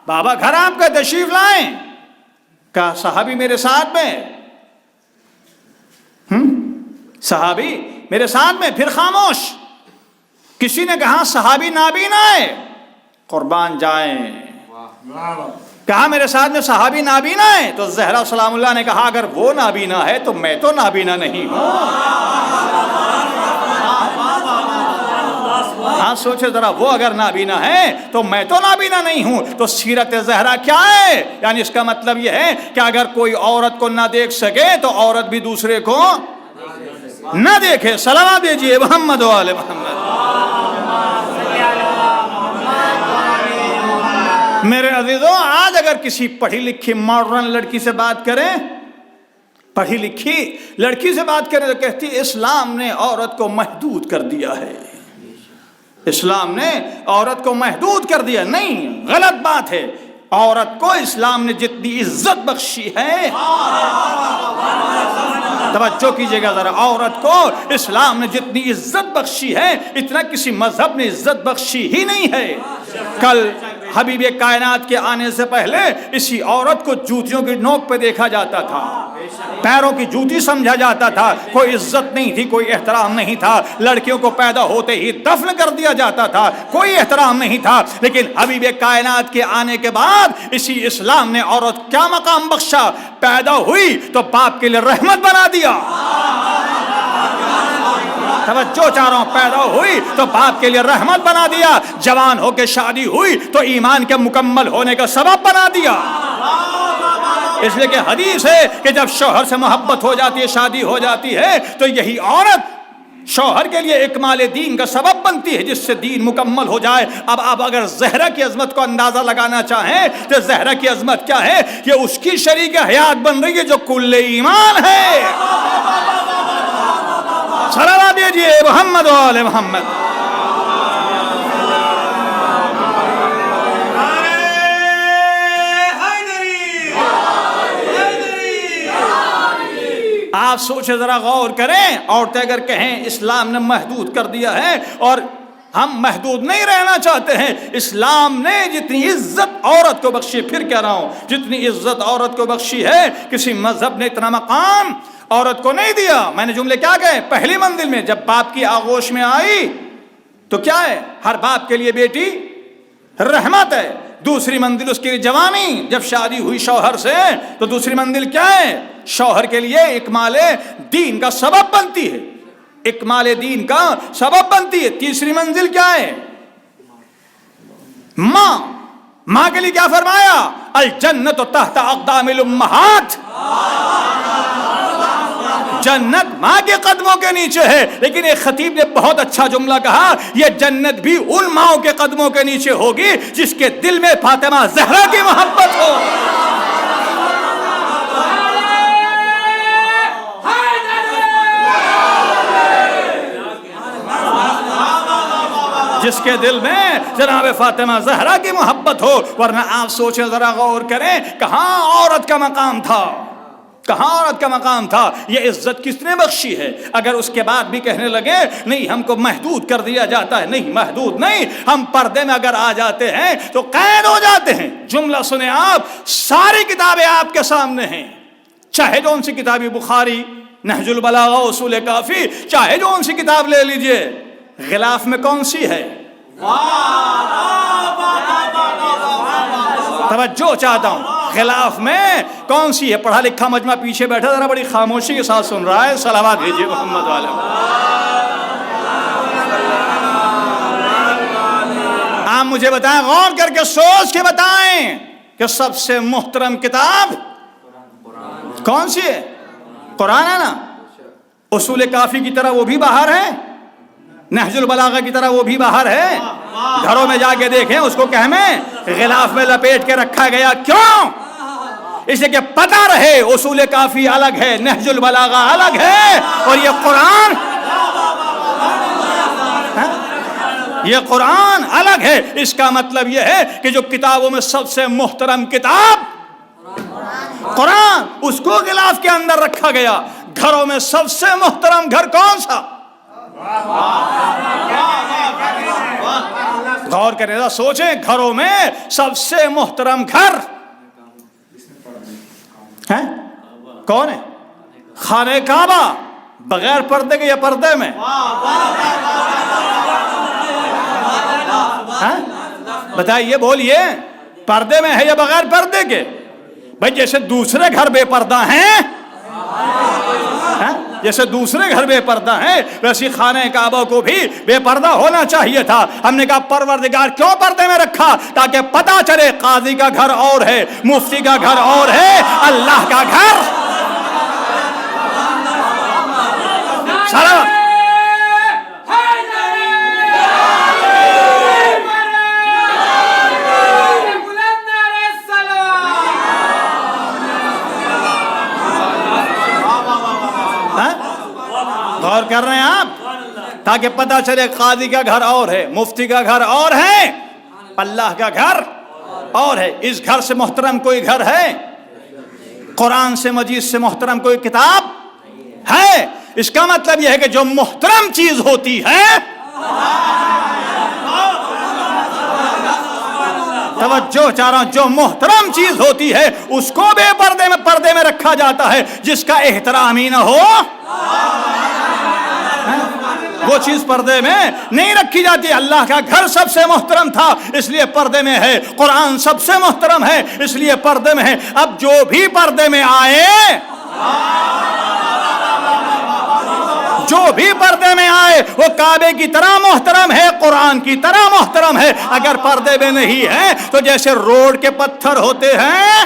بابا گھر آپ کا تشریف لائیں، کہا صحابی میرے ساتھ میں، صحابی میرے ساتھ میں، پھر خاموش۔ کسی نے کہا صحابی نابینا ہے، قربان جائیں، کہا میرے ساتھ میں صحابی نابینا ہے، تو زہرا سلام اللہ نے کہا اگر وہ نابینا ہے تو میں تو نابینا نہیں ہوں۔ ہاں سوچے ذرا، وہ اگر نابینا ہے تو میں تو نابینا نہیں ہوں۔ تو سیرت زہرا کیا ہے؟ یعنی اس کا مطلب یہ ہے کہ اگر کوئی عورت کو نہ دیکھ سکے تو عورت بھی دوسرے کو نہ دیکھے۔ صلوات دیجیے محمد و آل محمد۔ میرے عزیزوں آج اگر کسی پڑھی لکھی ماڈرن لڑکی سے بات کریں، پڑھی لکھی لڑکی سے بات کریں تو کہتی اسلام نے عورت کو محدود کر دیا ہے، اسلام نے عورت کو محدود کر دیا۔ نہیں، غلط بات ہے، عورت کو اسلام نے جتنی عزت بخشی ہے، توجہ کیجئے گا ذرا، عورت کو اسلام نے جتنی عزت بخشی ہے اتنا کسی مذہب نے عزت بخشی ہی نہیں ہے۔ کل حبیب کائنات کے آنے سے پہلے اسی عورت کو جوتیوں کی نوک پہ دیکھا جاتا تھا، پیروں کی جوتی سمجھا جاتا تھا، کوئی عزت نہیں تھی، کوئی احترام نہیں تھا، لڑکیوں کو پیدا ہوتے ہی دفن کر دیا جاتا تھا، کوئی احترام نہیں تھا۔ لیکن حبیب کائنات کے آنے کے بعد اسی اسلام نے عورت کیا مقام بخشا؟ پیدا ہوئی تو باپ کے لیے رحمت بنا دیا، توجہ چاہ رہا ہوں، پیدا ہوئی تو باپ کے لیے رحمت بنا دیا، جوان ہو کے شادی ہوئی تو ایمان کے مکمل ہونے کا سبب بنا دیا۔ اس لیے کہ حدیث ہے کہ جب شوہر سے محبت ہو جاتی ہے، شادی ہو جاتی ہے، تو یہی عورت شوہر کے لیے اکمال دین کا سبب بنتی ہے، جس سے دین مکمل ہو جائے۔ اب آپ اگر زہرا کی عظمت کو اندازہ لگانا چاہیں تو زہرا کی عظمت کیا ہے کہ اس کی شریک حیات بن رہی ہے جو کل ایمان ہے۔ صلوات دیجئے محمد و آل محمد۔ آپ سوچیں، ذرا غور کریں، عورتیں اگر کہیں اسلام نے محدود کر دیا ہے اور ہم محدود نہیں رہنا چاہتے ہیں، اسلام نے جتنی عزت عورت کو بخشی، پھر کہہ رہا ہوں جتنی عزت عورت کو بخشی ہے، کسی مذہب نے اتنا مقام عورت کو نہیں دیا۔ میں نے جملے کیا کہے؟ پہلی منزل میں جب باپ کی آغوش میں آئی تو کیا ہے؟ ہر باپ کے لیے بیٹی رحمت ہے۔ دوسری منزل اس کی جوانی، جب شادی ہوئی شوہر سے تو دوسری منزل کیا ہے؟ شوہر کے لیے اکمال دین کا سبب بنتی ہے، اکمال دین کا سبب بنتی ہے۔ تیسری منزل کیا ہے؟ ماں، ماں کے لیے کیا فرمایا؟ الجنت تحت اقدام الامہات، جنت ماں کے قدموں کے نیچے ہے۔ لیکن ایک خطیب نے بہت اچھا جملہ کہا، یہ جنت بھی ان ماؤں کے قدموں کے نیچے ہوگی جس کے دل میں فاطمہ زہرا کی محبت ہو۔ جس کے دل میں جناب فاطمہ زہرا کی محبت ہو۔ ورنہ آپ سوچیں، ذرا غور کریں، کہاں عورت کا مقام تھا، کہاں عورت کا مقام تھا؟ یہ عزت کس نے بخشی ہے؟ اگر اس کے بعد بھی کہنے لگے نہیں ہم کو محدود کر دیا جاتا ہے، نہیں محدود نہیں، ہم پردے میں اگر آ جاتے ہیں تو قید ہو جاتے ہیں۔ جملہ سنیں آپ، ساری کتابیں آپ کے سامنے ہیں، چاہے جو ان سی کتابی بخاری، نہج البلاغہ، اصول کافی، چاہے جو ان سی کتاب لے لیجئے، غلاف میں کون سی ہے؟ توجہ چاہتا ہوں، غلاف میں کون سی ہے؟ پڑھا لکھا مجمع پیچھے بیٹھا ذرا بڑی خاموشی کے ساتھ سن رہا ہے، صلوات بھیجیے محمد والے۔ آپ مجھے بتائیں، غور کر کے سوچ کے بتائیں کہ سب سے محترم کتاب کون سی ہے؟ قرآن ہے نا؟ اصول کافی کی طرح وہ بھی باہر ہے، نہج البلاغہ کی طرح وہ بھی باہر ہے۔ گھروں میں جا کے دیکھیں، اس کو کہمیں غلاف میں لپیٹ کے رکھا گیا، کیوں؟ اس لیے کہ پتہ رہے اصول کافی الگ ہے، نہج البلاغہ الگ ہے، اور یہ قرآن الگ ہے۔ اس کا مطلب یہ ہے کہ جو کتابوں میں سب سے محترم کتاب قرآن، اس کو غلاف کے اندر رکھا گیا۔ گھروں میں سب سے محترم گھر کون سا؟ غور کریں، سوچیں، گھروں میں سب سے محترم گھر ہے کون ہے؟ خانہ کعبہ، بغیر پردے کے یا پردے میں؟ بتائیے، بولیے، پردے میں ہے یا بغیر پردے کے؟ بھائی جیسے دوسرے گھر بے پردہ ہیں، جیسے دوسرے گھر بے پردہ ہیں، ویسی خانہ کعبہ کو بھی بے پردہ ہونا چاہیے تھا۔ ہم نے کہا پروردگار کیوں پردے میں رکھا؟ تاکہ پتہ چلے قاضی کا گھر اور ہے، مفتی کا گھر اور ہے، اللہ کا گھر۔ سلام غور کر رہے ہیں آپ؟ تاکہ پتہ چلے قاضی کا گھر اور ہے، مفتی کا گھر اور ہے، اللہ کا گھر اور ہے۔ اس گھر سے محترم کوئی گھر ہے؟ قرآن سے مجید سے محترم کوئی کتاب ہے؟ اس کا مطلب یہ ہے کہ جو محترم چیز ہوتی ہے، توجہ چاہ رہا ہوں، جو محترم چیز ہوتی ہے اس کو بے پردے میں رکھا جاتا ہے۔ جس کا احترام ہی نہ ہو وہ چیز پردے میں نہیں رکھی جاتی۔ اللہ کا گھر سب سے محترم تھا، اس لیے پردے میں ہے۔ قرآن سب سے محترم ہے، اس لیے پردے میں ہے۔ اب جو بھی پردے میں آئے، جو بھی پردے میں آئے، وہ کعبے کی طرح محترم ہے، قرآن کی طرح محترم ہے۔ اگر پردے میں نہیں ہے تو جیسے روڈ کے پتھر ہوتے ہیں،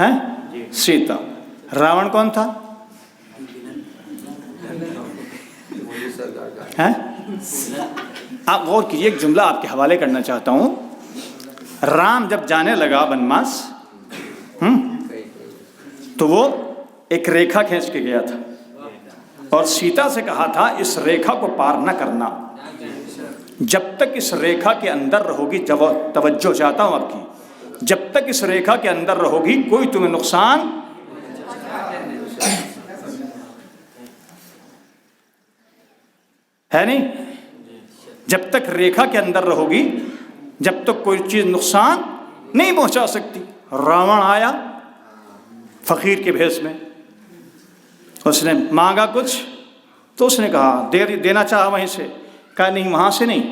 ہیں سیتا. راون کون تھا؟ ہیں؟ آپ غور کیجئے، ایک جملہ آپ کے حوالے کرنا چاہتا ہوں. رام جب جانے لگا بنواس تو وہ ایک ریکھا کھینچ کے گیا تھا اور سیتا سے کہا تھا اس ریکھا کو پار نہ کرنا، جب تک اس ریکھا کے اندر رہو گی. توجہ چاہتا ہوں آپ کی، جب تک اس ریکھا کے اندر رہو گی کوئی تمہیں نقصان ہے نہیں. جب تک ریکھا کے اندر رہو گی جب تک کوئی چیز نقصان نہیں پہنچا سکتی. راون آیا فقیر کے بھیس میں، اس نے مانگا کچھ تو اس نے کہا دینا چاہا وہیں سے، کہا نہیں وہاں سے نہیں.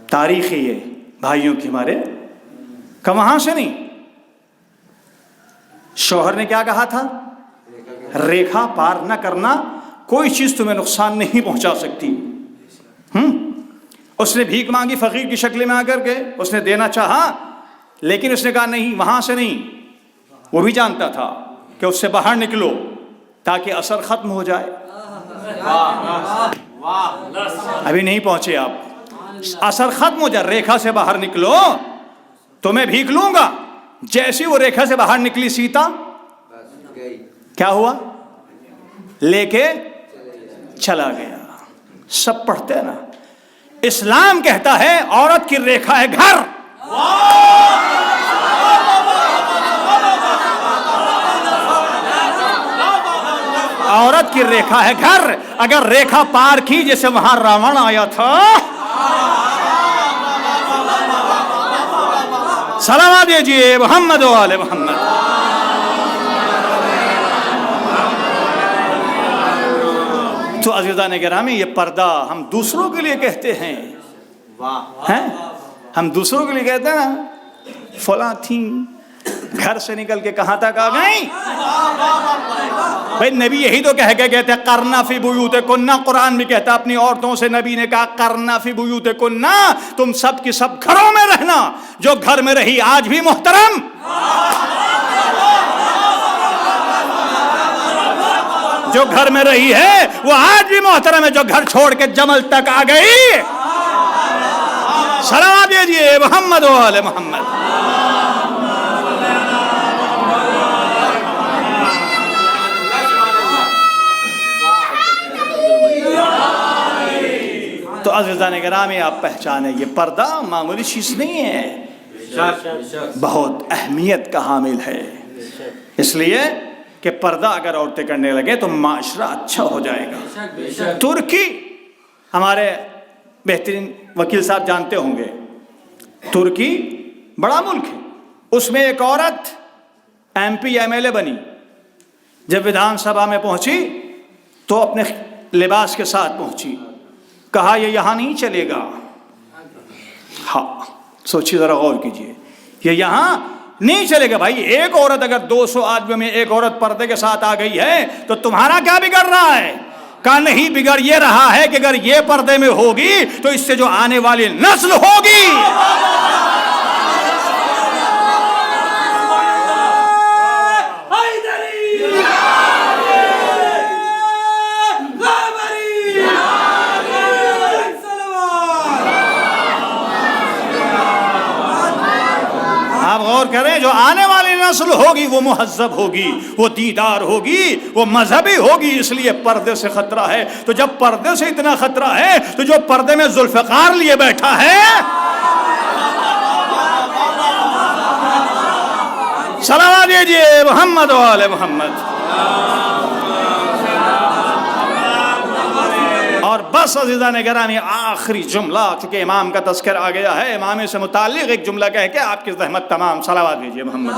تاریخ ہے یہ بھائیوں کی ہمارے، کہ وہاں سے نہیں. شوہر نے کیا کہا تھا؟ ریکھا پار نہ کرنا، کوئی چیز تمہیں نقصان نہیں پہنچا سکتی. اس نے بھیک مانگی فقیر کی شکل میں آ کر کے، اس نے دینا چاہا لیکن اس نے کہا نہیں وہاں سے نہیں. وہ بھی جانتا تھا کہ اس سے باہر نکلو تاکہ اثر ختم ہو جائے. ابھی نہیں پہنچے آپ، اثر ختم ہو جائے. ریکھا سے باہر نکلو تو میں بھیک لوں گا. جیسی وہ ریکھا سے باہر نکلی سیتا، کیا ہوا؟ لے کے چلا گیا. سب پڑھتے ہیں نا. اسلام کہتا ہے عورت کی ریکھا ہے گھر. عورت کی ریکھا ہے گھر. اگر ریکھا پار کی جیسے وہاں راون آیا تھا، سلام دیجئے محمد و آل محمد. تو عزیزان گرامی، یہ پردہ ہم دوسروں کے لیے کہتے ہیں. ہم دوسروں کے لیے کہتے ہیں نا، فلاں تھی گھر سے نکل کے کہاں تک آ گئی. بھائی نبی یہی تو کہہ کے کہتے ہیں کرنا فی بیوتکن. قرآن بھی کہتا اپنی عورتوں سے، نبی نے کہا کرنا فی بیوتکن، تم سب کی سب گھروں میں رہنا. جو گھر میں رہی آج بھی محترم، جو گھر میں رہی ہے وہ آج بھی محترم ہے. جو گھر چھوڑ کے جمل تک آ گئی، سلام دیجئے محمد و آل محمد. تو عزیزان گرامی آپ پہچانے، یہ پردہ معمولی چیز نہیں ہے، بہت اہمیت کا حامل ہے. اس لیے کہ پردہ اگر عورتیں کرنے لگے تو معاشرہ اچھا ہو جائے گا. ترکی، ہمارے بہترین وکیل صاحب جانتے ہوں گے، ترکی بڑا ملک ہے. اس میں ایک عورت MP MLA بنی. جب ودھان سبھا میں پہنچی تو اپنے لباس کے ساتھ پہنچی. کہا یہ یہاں نہیں چلے گا. ہاں سوچیے ذرا غور کیجئے، یہ یہاں نہیں چلے گا. بھائی ایک عورت اگر 200 آدمیوں میں ایک عورت پردے کے ساتھ آ گئی ہے تو تمہارا کیا بگڑ رہا ہے؟ کہا نہیں، بگڑ یہ رہا ہے کہ اگر یہ پردے میں ہوگی تو اس سے جو آنے والی نسل ہوگی آپ غور کریں، جو آنے والی نسل ہوگی وہ مہذب ہوگی، وہ دیندار ہوگی، وہ مذہبی ہوگی. اس لیے پردے سے خطرہ ہے. تو جب پردے سے اتنا خطرہ ہے تو جو پردے میں ذوالفقار لیے بیٹھا ہے، سلام دیجئے محمد و آل محمد. اور بس عزیزان گرامی، آخری جملہ، چونکہ امام کا تذکر آ گیا ہے، امام سے متعلق ایک جملہ کہہ کے آپ کی زحمت تمام. صلوات دیجئے محمد.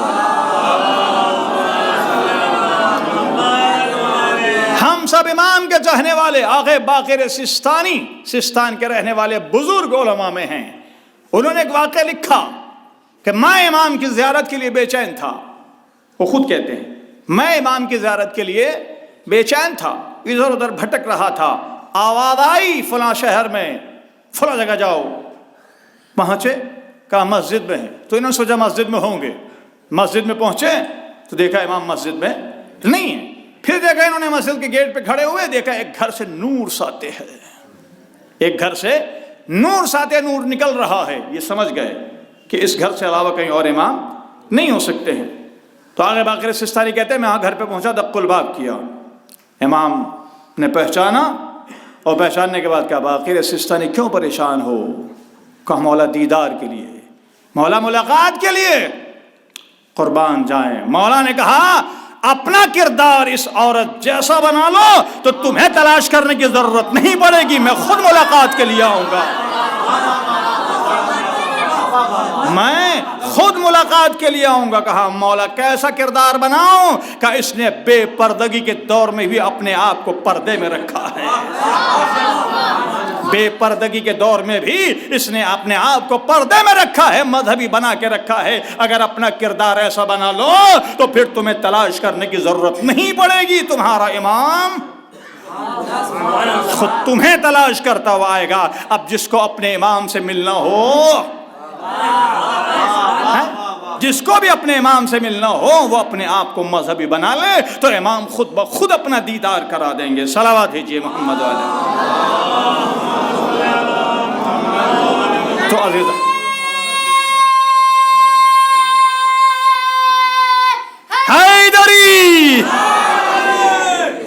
ہم سب امام کے چاہنے والے آغا باقر سستانی، سستان کے رہنے والے بزرگ علماء میں ہیں. انہوں نے ایک واقعہ لکھا کہ میں امام کی زیارت کے لیے بے چین تھا. وہ خود کہتے ہیں میں امام کی زیارت کے لیے بے چین تھا، ادھر ادھر بھٹک رہا تھا. آواز آئی فلاں شہر میں فلاں جگہ جاؤ. پہنچے، کہا مسجد میں ہے. تو انہوں نے سوچا مسجد میں ہوں گے. مسجد میں پہنچے تو دیکھا امام مسجد میں نہیں ہے. پھر دیکھا انہوں نے مسجد کے گیٹ پہ کھڑے ہوئے، دیکھا ایک گھر سے نور ساتے ہے، ایک گھر سے نور ساتے، نور نکل رہا ہے. یہ سمجھ گئے کہ اس گھر سے علاوہ کہیں اور امام نہیں ہو سکتے ہیں. تو آگے باقر سستانی کہتے ہیں میں گھر پہ پہنچا، دق الباب کیا، امام نے پہچانا، اور پہچاننے کے بعد کہا باقر سستانی کیوں پریشان ہو؟ کہا مولا دیدار کے لیے، مولا ملاقات کے لیے قربان جائیں. مولا نے کہا اپنا کردار اس عورت جیسا بنا لو تو تمہیں تلاش کرنے کی ضرورت نہیں پڑے گی، میں خود ملاقات کے لیے آؤں گا، میں خود ملاقات کے لیے آؤں گا. کہا مولا کیسا کردار بناؤں؟ کہ اس نے بے پردگی کے دور میں بھی اپنے آپ کو پردے میں رکھا ہے، بے پردگی کے دور میں بھی اس نے اپنے آپ کو پردے میں رکھا ہے، مذہبی بنا کے رکھا ہے. اگر اپنا کردار ایسا بنا لو تو پھر تمہیں تلاش کرنے کی ضرورت نہیں پڑے گی، تمہارا امام خود تمہیں تلاش کرتا ہوا آئے گا. اب جس کو اپنے امام سے ملنا ہو، جس کو بھی اپنے امام سے ملنا ہو، وہ اپنے آپ کو مذہبی بنا لے تو امام خود بخود اپنا دیدار کرا دیں گے. صلوات بھیجیے محمد علیہ. تو عزیزہ حیدری،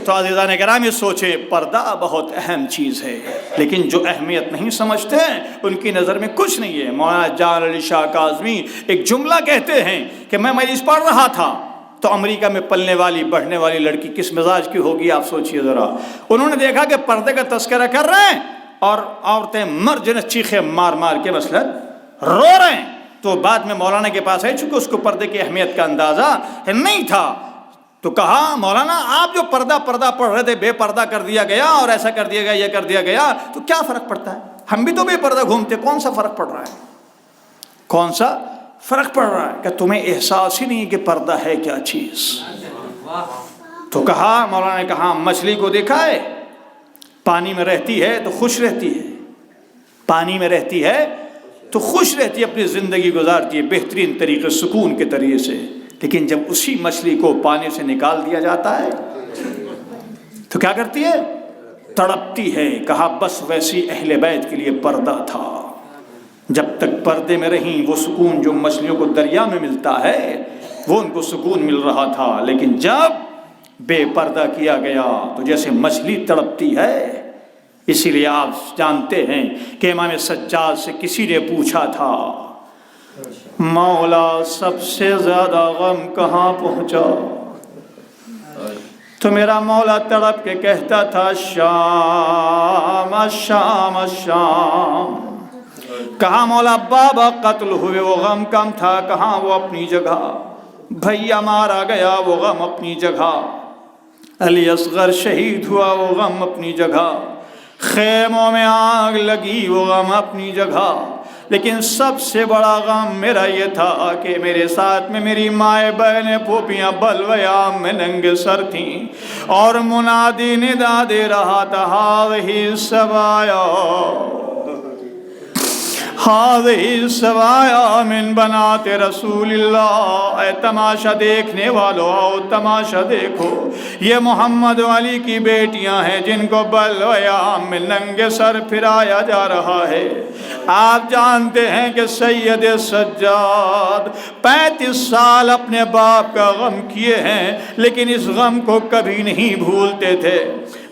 تو عزیزان کرام یہ سوچے پردہ بہت اہم چیز ہے، لیکن جو اہمیت نہیں سمجھتے ان کی نظر میں کچھ نہیں ہے. مولانا جان علی شاہ کاظمی ایک جملہ کہتے ہیں کہ میں مجلس پڑھ رہا تھا تو امریکہ میں پلنے والی بڑھنے والی لڑکی کس مزاج کی ہوگی آپ سوچئے ذرا. انہوں نے دیکھا کہ پردے کا تذکرہ کر رہے ہیں اور عورتیں مرد نے چیخے مار مار کے مثلاً رو رہے ہیں. تو بعد میں مولانا کے پاس آئے، چونکہ اس کو پردے کی اہمیت کا اندازہ نہیں تھا، تو کہا مولانا آپ جو پردہ پڑھ رہے تھے، بے پردہ کر دیا گیا اور ایسا کر دیا گیا، یہ کر دیا گیا، تو کیا فرق پڑتا ہے؟ ہم بھی تو بے پردہ گھومتے، کون سا فرق پڑ رہا ہے؟ کون سا فرق پڑ رہا ہے؟ کہ تمہیں احساس ہی نہیں کہ پردہ ہے کیا چیز. تو کہا مولانا نے کہا مچھلی کو دیکھا ہے، پانی میں رہتی ہے تو خوش رہتی ہے، پانی میں رہتی ہے تو خوش رہتی ہے، اپنی زندگی گزارتی ہے بہترین طریقے سکون کے طریقے سے. لیکن جب اسی مچھلی کو پانی سے نکال دیا جاتا ہے تو کیا کرتی ہے؟ تڑپتی ہے. کہا بس ویسی اہل بیت کے لیے پردہ تھا. جب تک پردے میں رہیں وہ سکون جو مچھلیوں کو دریا میں ملتا ہے وہ ان کو سکون مل رہا تھا، لیکن جب بے پردہ کیا گیا تو جیسے مچھلی تڑپتی ہے. اسی لیے آپ جانتے ہیں کہ امام سجاد سے کسی نے پوچھا تھا مولا سب سے زیادہ غم کہاں پہنچا؟ تو میرا مولا تڑپ کے کہتا تھا شام الشام الشام. کہاں مولا بابا قتل ہوئے وہ غم کم تھا، کہاں وہ اپنی جگہ، بھیا مارا گیا وہ غم اپنی جگہ، علی اصغر شہید ہوا وہ غم اپنی جگہ، خیموں میں آگ لگی وہ غم اپنی جگہ. لیکن سب سے بڑا غم میرا یہ تھا کہ میرے ساتھ میں میری مائیں بہنیں پھوپھیاں بلویام میں ننگے سر تھیں اور منادی ندا دے رہا تھا ہاذہی السبایا ہاذہی السبایا من بنات رسول اللہ. اے تماشا دیکھنے والو آؤ تماشا دیکھو، یہ محمد علی کی بیٹیاں ہیں جن کو بلویام میں ننگے سر پھرایا جا رہا ہے. آپ جانتے ہیں کہ سید سجاد 35 سال اپنے باپ کا غم کیے ہیں لیکن اس غم کو کبھی نہیں بھولتے تھے.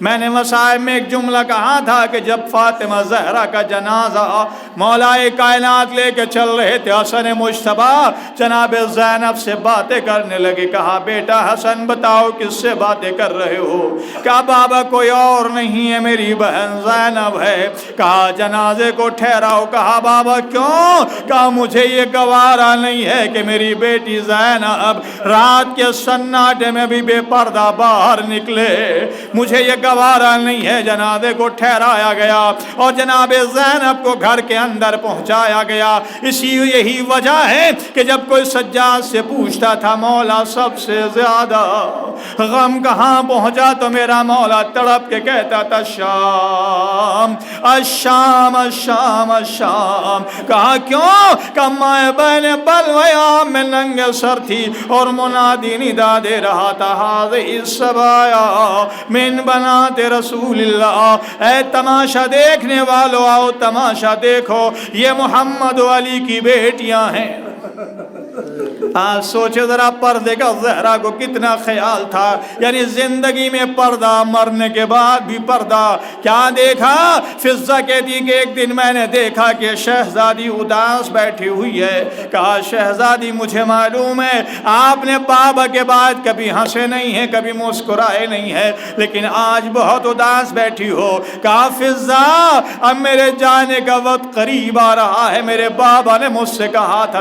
میں نے مصائب میں ایک جملہ کہا تھا کہ جب فاطمہ زہرا کا جنازہ مولا کائنات لے کے چل رہے تھے، حسن مجتبیٰ جناب زینب سے باتیں کرنے لگے. کہا بیٹا حسن بتاؤ کس سے باتیں کر رہے ہو؟ کہا بابا کوئی اور نہیں ہے میری بہن زینب ہے. کہا جنازے کو ٹھہراؤ. کہا بابا کیوں؟ کہا مجھے یہ گوارا نہیں ہے کہ میری بیٹی زینب رات کے سناٹے میں بھی بے پردہ باہر نکلے. مجھے یہ گوارا نہیں ہے. جنازے کو ٹھہرایا گیا اور جناب زینب کو گھر کے اندر پہنچایا گیا. یہی وجہ ہے کہ جب کوئی سجاد سے پوچھتا تھا مولا سب سے زیادہ غم کہاں پہنچا تو میرا مولا تڑپ کے کہتا تھا شام الشام الشام الشام. کہا کیوں؟ کہ میں بین بلویا میں ننگے سر تھی اور منادی ندا دے رہا تھا ہذہ السبایا من بنات رسول اللہ. اے تماشا دیکھنے والو آؤ تماشا دیکھو، یہ محمد و علی کی بیٹیاں ہیں. سوچے ذرا پردے کا زہرا کو کتنا خیال تھا، یعنی زندگی میں پردہ، مرنے کے بعد بھی پردہ. کیا دیکھا؟ فضہ کہتی کہ ایک دن میں نے دیکھا کہ شہزادی اداس بیٹھی ہوئی ہے. کہا شہزادی مجھے معلوم ہے آپ نے بابا کے بعد کبھی ہنسے نہیں ہیں، کبھی مسکرائے نہیں ہیں، لیکن آج بہت اداس بیٹھی ہو. کہا فضہ اب میرے جانے کا وقت قریب آ رہا ہے. میرے بابا نے مجھ سے کہا تھا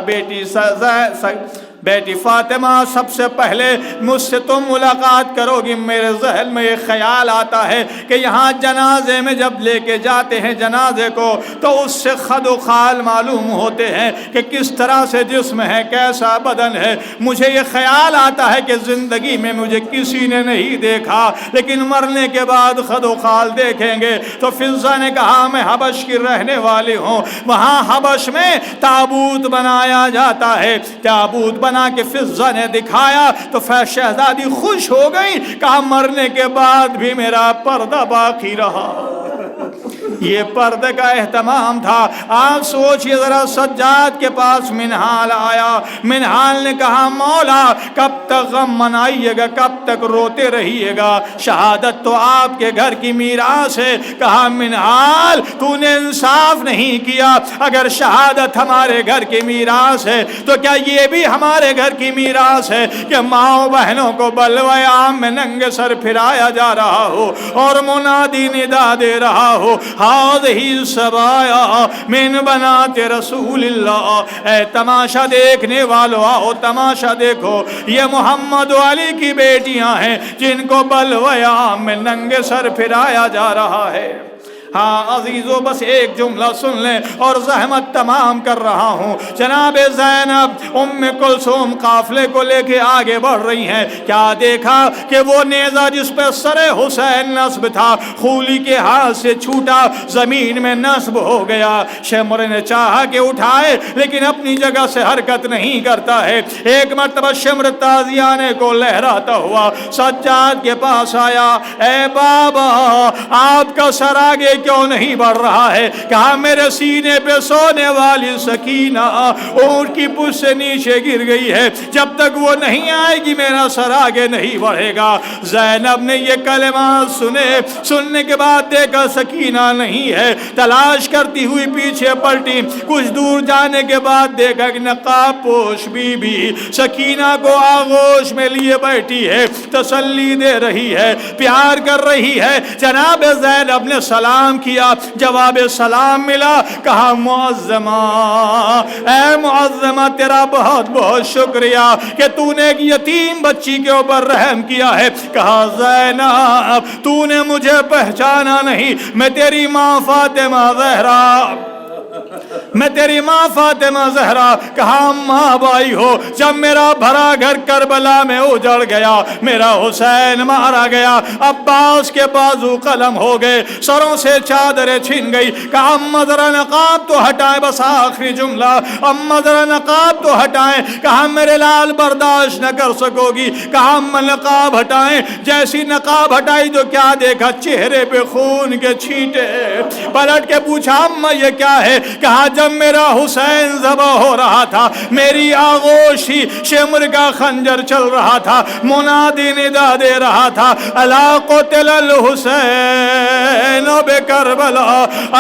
بیٹی فاطمہ سب سے پہلے مجھ سے تم ملاقات کرو گی. میرے ذہن میں یہ خیال آتا ہے کہ یہاں جنازے میں جب لے کے جاتے ہیں جنازے کو تو اس سے خد و خال معلوم ہوتے ہیں کہ کس طرح سے جسم ہے، کیسا بدن ہے. مجھے یہ خیال آتا ہے کہ زندگی میں مجھے کسی نے نہیں دیکھا، لیکن مرنے کے بعد خد و خال دیکھیں گے. تو فضہ نے کہا میں حبش کی رہنے والی ہوں، وہاں حبش میں تابوت بنایا جاتا ہے. تابوت بنا کے فضہ نے دکھایا تو شہزادی خوش ہو گئی. کہا مرنے کے بعد بھی میرا پردہ باقی رہا. یہ پردے کا اہتمام تھا. آپ سوچئے ذرا سجاد کے پاس منہال آیا. منہال نے کہا مولا کب تک غم منائیے گا، کب تک روتے رہیے گا؟ شہادت تو آپ کے گھر کی میراث ہے. کہا منہال تو نے انصاف نہیں کیا. اگر شہادت ہمارے گھر کی میراث ہے تو کیا یہ بھی ہمارے گھر کی میراث ہے کہ ماں بہنوں کو بلوے عام میں ننگے سر پھرایا جا رہا ہو اور منادی ندا دے رہا ہو ہذہ السبایا من بنات رسول اللہ. اے تماشا دیکھنے والو آؤ تماشا دیکھو، یہ محمد و علی کی بیٹیاں ہیں جن کو بلوے عام میں ننگے سر پھرایا جا رہا ہے. ہاں عزیزو بس ایک جملہ سن لیں اور زحمت تمام کر رہا ہوں. جناب زینب ام کلثوم قافلے کو لے کے آگے بڑھ رہی ہیں. کیا دیکھا کہ وہ نیزہ جس پہ سر حسین نصب تھا خولی کے ہاتھ سے چھوٹا زمین میں نصب ہو گیا. شمر نے چاہا کہ اٹھائے لیکن اپنی جگہ سے حرکت نہیں کرتا ہے. ایک مرتبہ شمر تازیانے کو لہراتا ہوا سجاد کے پاس آیا. اے بابا آپ کا سر آگے کیوں نہیں بڑھ رہا ہے؟ کہا میرے سینے پہ سونے والی سکینہ اونٹ کی پشت سے نیچے گر گئی ہے، جب تک وہ نہیں آئے گی میرا سر آگے نہیں بڑھے گا. زینب نے یہ کلمات سننے کے بعد دیکھا سکینہ نہیں ہے. تلاش کرتی ہوئی پیچھے پلٹی. کچھ دور جانے کے بعد دیکھا کہ نقاب پوش بی بی سکینہ کو آغوش میں لیے بیٹھی ہے، تسلی دے رہی ہے، پیار کر رہی ہے. جناب زینب نے سلام کیا، جواب سلام ملا. کہا معظمہ اے معظمہ تیرا بہت بہت شکریہ کہ تو نے ایک یتیم بچی کے اوپر رحم کیا ہے. کہا زینب تو نے مجھے پہچانا نہیں، میں تیری ماں فاطمہ زہرا، میں تیری ماں فاطمہ زہرا. کہا ماں بائی ہو. جب میرا بھرا گھر کربلا میں اجڑ گیا، میرا حسین مارا گیا، عباس کے بازو قلم ہو گئے، سروں سے چادریں چھن گئی. کہا اما ذرا نقاب تو ہٹائیں، بس آخری جملہ، اما ذرا نقاب تو ہٹائیں. کہا میرے لال برداشت نہ کر سکو گی. کہا اما نقاب ہٹائیں. جیسی نقاب ہٹائی تو کیا دیکھا؟ چہرے پہ خون کے چھینٹے. پلٹ کے پوچھا اما یہ کیا ہے؟ کہا جب میرا حسین ذبح ہو رہا تھا میری آغوش ہی شمر کا خنجر چل رہا تھا، منادی ندا دے رہا تھا الا قتل الحسین بکربلا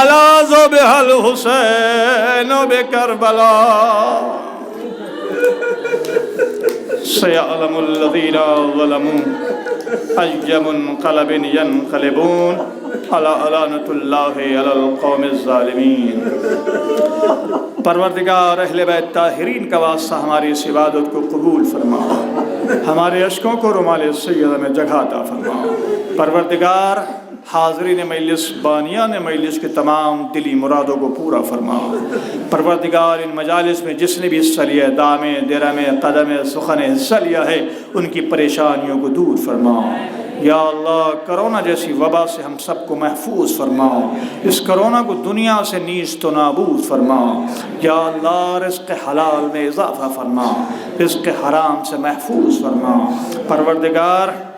الا ذبح الحسین بکربلا سيعلم الذين ظلموا أي منقلب ينقلبون على لعنة الله على القوم الظالمين. پروردگار اہل بیت طاہرین کا واسطہ ہماری اس عبادت کو قبول فرما، ہمارے اشکوں کو رومال سیدہ میں جگہ عطا فرما. پروردگار حاضرین مجلس بانیان مجلس کے تمام دلی مرادوں کو پورا فرما۔ پروردگار ان مجالس میں جس نے بھی حصہ لیا ہے، دامے درمے قدمے سخن حصہ لیا ہے، ان کی پریشانیوں کو دور فرما۔ یا اللہ کرونا جیسی وبا سے ہم سب کو محفوظ فرما، اس کرونا کو دنیا سے نیست و نابود فرما۔ یا اللہ رزق حلال میں اضافہ فرما، رزق حرام سے محفوظ فرما۔ پروردگار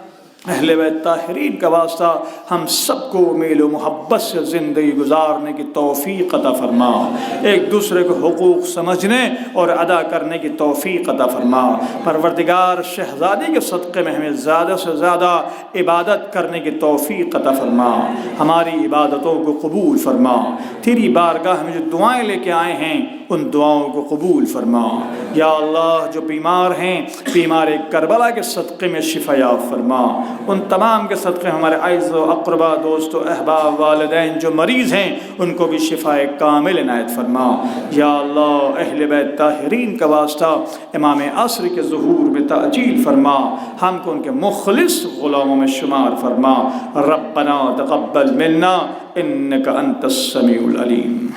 اہل بیت طاہرین کا واسطہ ہم سب کو میل و محبت سے زندگی گزارنے کی توفیق عطا فرما، ایک دوسرے کو حقوق سمجھنے اور ادا کرنے کی توفیق عطا فرما۔ پروردگار شہزادی کے صدقے میں ہمیں زیادہ سے زیادہ عبادت کرنے کی توفیق عطا فرما، ہماری عبادتوں کو قبول فرما۔ تیری بارگاہ میں جو دعائیں لے کے آئے ہیں ان دعاؤں کو قبول فرما۔ یا اللہ جو بیمار ہیں، بیمار کربلا کے صدقے میں شفا یاب فرما، ان تمام کے صدقے ہمارے اعز و اقربا دوست و احباب والدین جو مریض ہیں ان کو بھی شفا کامل عنایت فرما۔ یا اللہ اہل بیت طاہرین کا واسطہ امام عصر کے ظہور میں تعجیل فرما، ہم کو ان کے مخلص غلاموں میں شمار فرما۔ ربنا تقبل منا انک انت السمیع العلیم۔